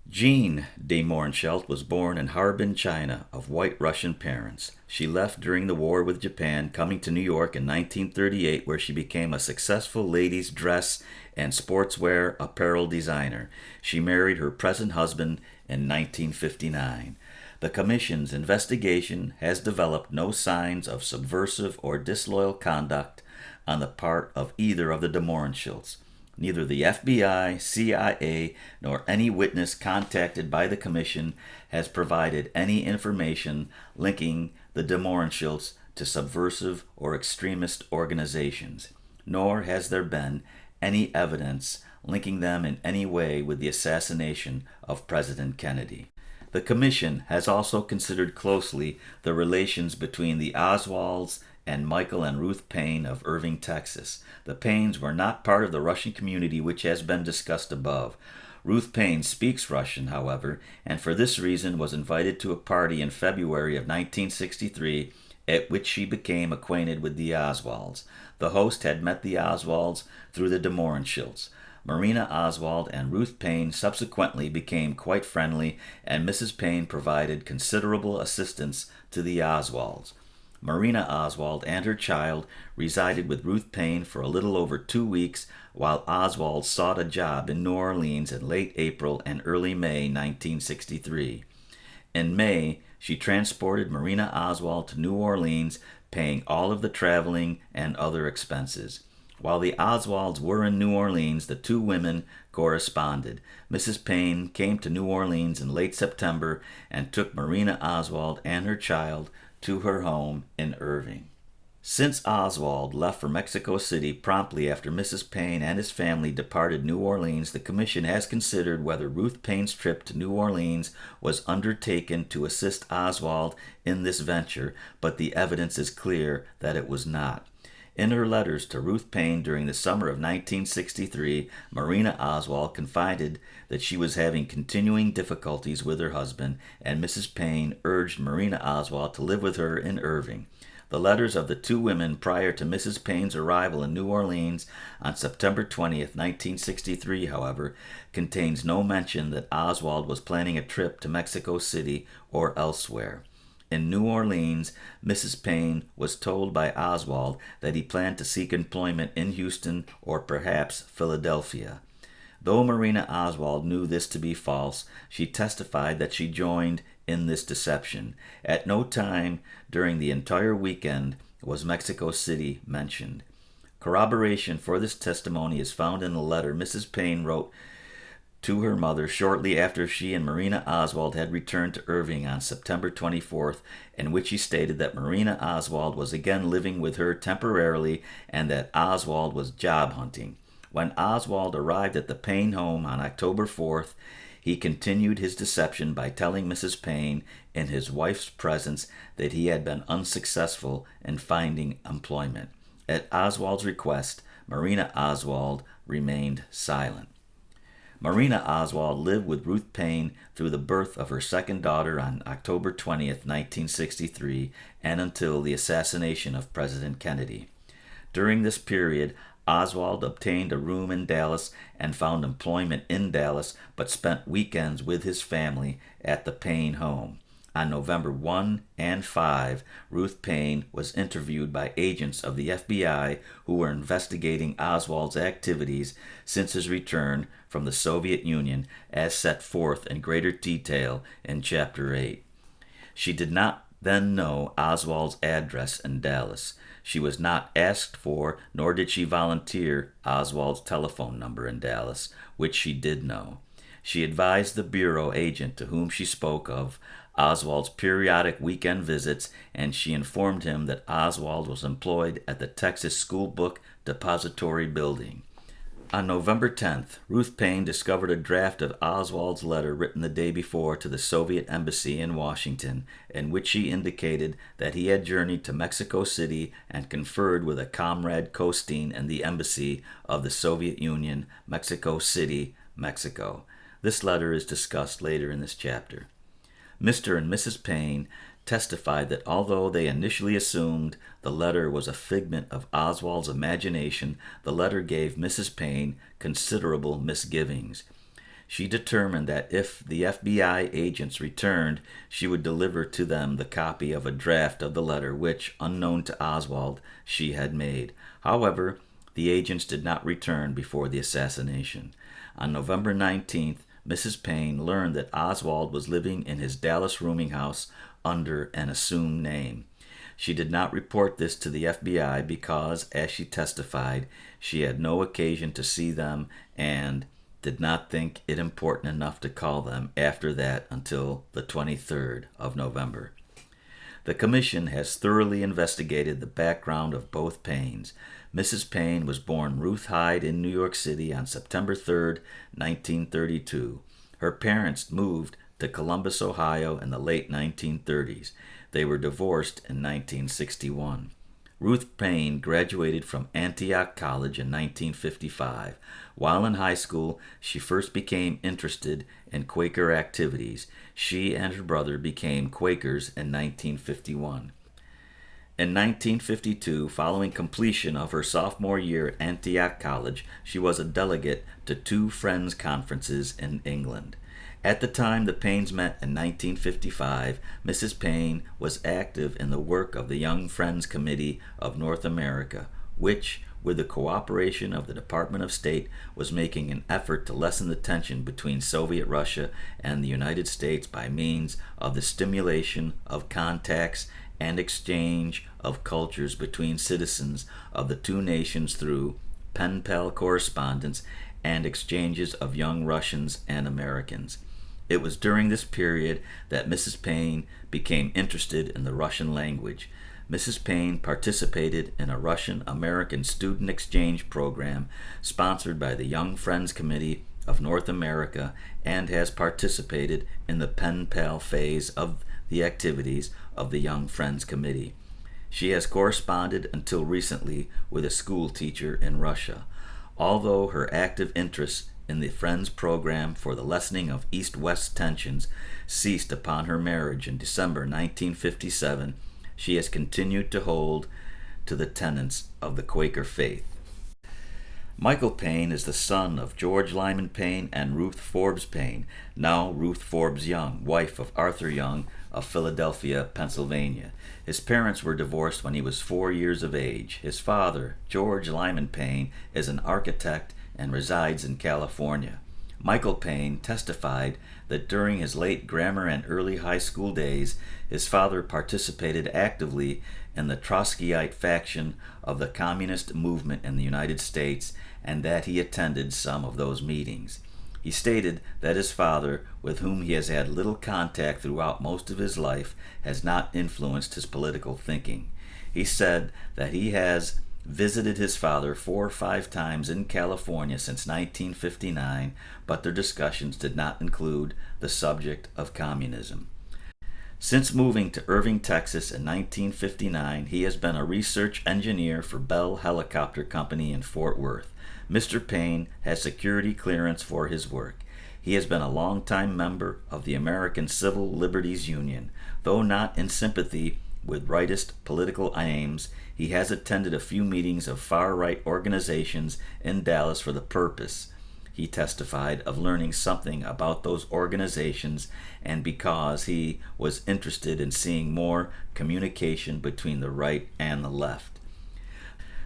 Jean de Mohrenschiltz was born in Harbin, China, of white Russian parents. She left during the war with Japan, coming to New York in 1938, where she became a successful ladies' dress and sportswear apparel designer. She married her present husband in 1959. The Commission's investigation has developed no signs of subversive or disloyal conduct on the part of either of the de Mohrenschiltz. Neither the FBI, CIA, nor any witness contacted by the Commission has provided any information linking the de Mohrenschiltz to subversive or extremist organizations, nor has there been any evidence linking them in any way with the assassination of President Kennedy. The Commission has also considered closely the relations between the Oswalds and Michael and Ruth Payne of Irving, Texas. The Paynes were not part of the Russian community which has been discussed above. Ruth Payne speaks Russian, however, and for this reason was invited to a party in February of 1963 at which she became acquainted with the Oswalds. The host had met the Oswalds through the de Mohrenschiltz. Marina Oswald and Ruth Payne subsequently became quite friendly, and Mrs. Payne provided considerable assistance to the Oswalds. Marina Oswald and her child resided with Ruth Payne for a little over 2 weeks while Oswald sought a job in New Orleans in late April and early May 1963. In May, she transported Marina Oswald to New Orleans, paying all of the traveling and other expenses. While the Oswalds were in New Orleans, the two women corresponded. Mrs. Payne came to New Orleans in late September and took Marina Oswald and her child to her home in Irving. Since Oswald left for Mexico City promptly after Mrs. Payne and his family departed New Orleans, the Commission has considered whether Ruth Payne's trip to New Orleans was undertaken to assist Oswald in this venture, but the evidence is clear that it was not. In her letters to Ruth Payne during the summer of 1963, Marina Oswald confided that she was having continuing difficulties with her husband, and Mrs. Payne urged Marina Oswald to live with her in Irving. The letters of the two women prior to Mrs. Payne's arrival in New Orleans on September 20th, 1963, however, contains no mention that Oswald was planning a trip to Mexico City or elsewhere. In New Orleans, Mrs. Payne was told by Oswald that he planned to seek employment in Houston or perhaps Philadelphia. Though Marina Oswald knew this to be false, she testified that she joined in this deception. At no time during the entire weekend was Mexico City mentioned. Corroboration for this testimony is found in a letter Mrs. Payne wrote to her mother shortly after she and Marina Oswald had returned to Irving on September 24th, in which she stated that Marina Oswald was again living with her temporarily and that Oswald was job hunting. When Oswald arrived at the Payne home on October 4th, he continued his deception by telling Mrs. Payne in his wife's presence that he had been unsuccessful in finding employment. At Oswald's request, Marina Oswald remained silent. Marina Oswald lived with Ruth Payne through the birth of her second daughter on October 20th, 1963, and until the assassination of President Kennedy. During this period, Oswald obtained a room in Dallas and found employment in Dallas, but spent weekends with his family at the Payne home. On November 1 and 5, Ruth Payne was interviewed by agents of the FBI who were investigating Oswald's activities since his return from the Soviet Union, as set forth in greater detail in Chapter 8. She did not then know Oswald's address in Dallas. She was not asked for, nor did she volunteer Oswald's telephone number in Dallas, which she did know. She advised the bureau agent to whom she spoke of Oswald's periodic weekend visits, and she informed him that Oswald was employed at the Texas School Book Depository Building. On November 10th, Ruth Payne discovered a draft of Oswald's letter written the day before to the Soviet Embassy in Washington, in which he indicated that he had journeyed to Mexico City and conferred with a comrade Costin in the Embassy of the Soviet Union, Mexico City, Mexico. This letter is discussed later in this chapter. Mr. and Mrs. Payne testified that although they initially assumed the letter was a figment of Oswald's imagination, the letter gave Mrs. Payne considerable misgivings. She determined that if the FBI agents returned, she would deliver to them the copy of a draft of the letter which, unknown to Oswald, she had made. However, the agents did not return before the assassination. On November 19th, Mrs. Payne learned that Oswald was living in his Dallas rooming house under an assumed name. She did not report this to the FBI because, as she testified, she had no occasion to see them and did not think it important enough to call them after that until the 23rd of November. The Commission has thoroughly investigated the background of both Paynes. Mrs. Payne was born Ruth Hyde in New York City on September 3, 1932. Her parents moved to Columbus, Ohio in the late 1930s. They were divorced in 1961. Ruth Payne graduated from Antioch College in 1955. While in high school, she first became interested in Quaker activities. She and her brother became Quakers in 1951. In 1952, following completion of her sophomore year at Antioch College, she was a delegate to two Friends conferences in England. At the time the Paynes met in 1955, Mrs. Payne was active in the work of the Young Friends Committee of North America, which, with the cooperation of the Department of State, was making an effort to lessen the tension between Soviet Russia and the United States by means of the stimulation of contacts and exchange of cultures between citizens of the two nations through pen-pal correspondence and exchanges of young Russians and Americans. It was during this period that Mrs. Payne became interested in the Russian language. Mrs. Payne participated in a Russian-American student exchange program sponsored by the Young Friends Committee of North America and has participated in the pen pal phase of the activities of the Young Friends Committee. She has corresponded until recently with a school teacher in Russia. Although her active interest in the Friends program for the lessening of East-West tensions ceased upon her marriage in December 1957, she has continued to hold to the tenets of the Quaker faith. Michael Payne is the son of George Lyman Payne and Ruth Forbes Payne, now Ruth Forbes Young, wife of Arthur Young of Philadelphia, Pennsylvania. His parents were divorced when he was 4 years of age. His father, George Lyman Payne, is an architect and resides in California. Michael Payne testified that during his late grammar and early high school days, his father participated actively in the Trotskyite faction of the communist movement in the United States and that he attended some of those meetings. He stated that his father, with whom he has had little contact throughout most of his life, has not influenced his political thinking. He said that he has visited his father 4 or 5 times in California since 1959, but their discussions did not include the subject of communism. Since moving to Irving, Texas in 1959, he has been a research engineer for Bell Helicopter Company in Fort Worth. Mr. Payne has security clearance for his work. He has been a longtime member of the American Civil Liberties Union. Though not in sympathy with rightist political aims, he has attended a few meetings of far-right organizations in Dallas for the purpose, he testified, of learning something about those organizations and because he was interested in seeing more communication between the right and the left.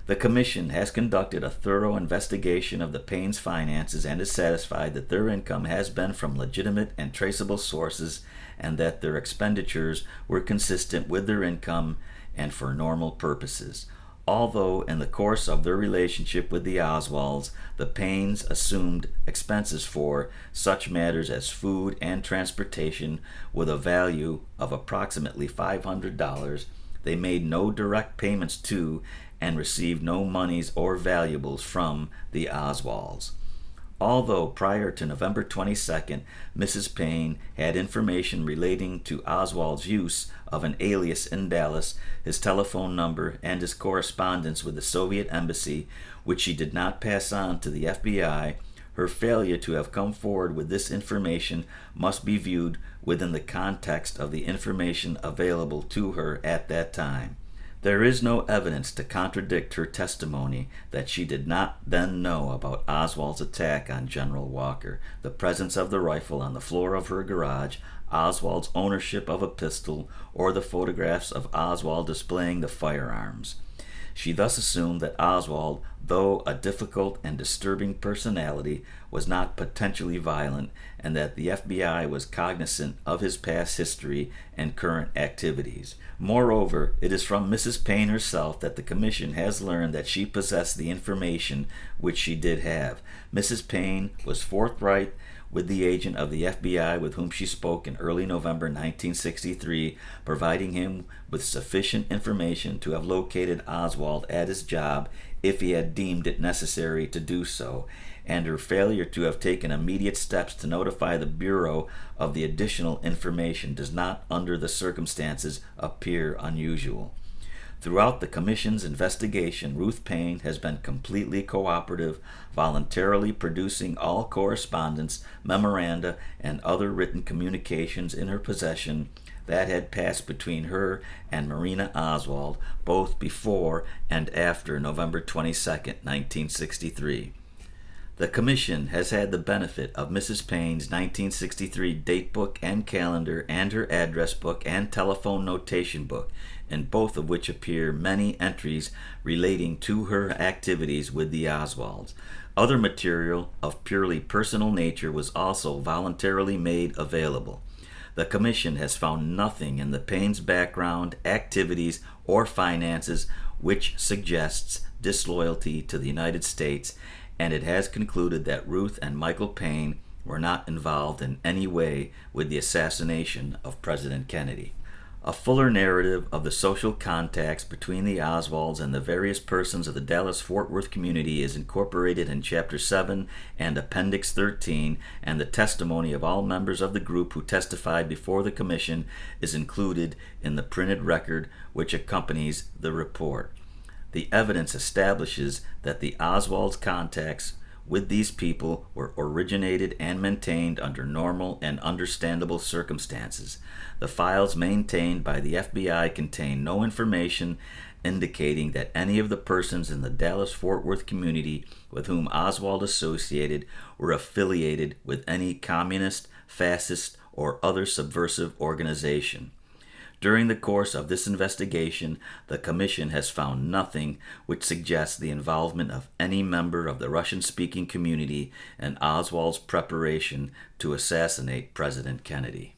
The Commission has conducted a thorough investigation of the Paynes' finances and is satisfied that their income has been from legitimate and traceable sources and that their expenditures were consistent with their income and for normal purposes. Although in the course of their relationship with the Oswalds, the Paynes assumed expenses for such matters as food and transportation with a value of approximately $500, they made no direct payments to and received no monies or valuables from the Oswalds. Although prior to November 22nd, Mrs. Payne had information relating to Oswald's use of an alias in Dallas, his telephone number, and his correspondence with the Soviet embassy, which she did not pass on to the FBI, her failure to have come forward with this information must be viewed within the context of the information available to her at that time. There is no evidence to contradict her testimony that she did not then know about Oswald's attack on General Walker, the presence of the rifle on the floor of her garage, Oswald's ownership of a pistol, or the photographs of Oswald displaying the firearms. She thus assumed that Oswald, though a difficult and disturbing personality, was not potentially violent, and that the FBI was cognizant of his past history and current activities. Moreover, it is from Mrs. Payne herself that the Commission has learned that she possessed the information which she did have. Mrs. Payne was forthright with the agent of the FBI with whom she spoke in early November 1963, providing him with sufficient information to have located Oswald at his job if he had deemed it necessary to do so, and her failure to have taken immediate steps to notify the Bureau of the additional information does not, under the circumstances, appear unusual. Throughout the Commission's investigation, Ruth Payne has been completely cooperative, voluntarily producing all correspondence, memoranda, and other written communications in her possession that had passed between her and Marina Oswald both before and after November 22, 1963. The Commission has had the benefit of Mrs. Payne's 1963 date book and calendar and her address book and telephone notation book, in both of which appear many entries relating to her activities with the Oswalds. Other material of purely personal nature was also voluntarily made available. The Commission has found nothing in the Paynes' background, activities, or finances which suggests disloyalty to the United States, and it has concluded that Ruth and Michael Payne were not involved in any way with the assassination of President Kennedy. A fuller narrative of the social contacts between the Oswalds and the various persons of the Dallas-Fort Worth community is incorporated in Chapter 7 and Appendix 13, and the testimony of all members of the group who testified before the Commission is included in the printed record which accompanies the report. The evidence establishes that the Oswalds' contacts with these people were originated and maintained under normal and understandable circumstances. The files maintained by the FBI contain no information indicating that any of the persons in the Dallas-Fort Worth community with whom Oswald associated were affiliated with any communist, fascist, or other subversive organization. During the course of this investigation, the Commission has found nothing which suggests the involvement of any member of the Russian-speaking community in Oswald's preparation to assassinate President Kennedy.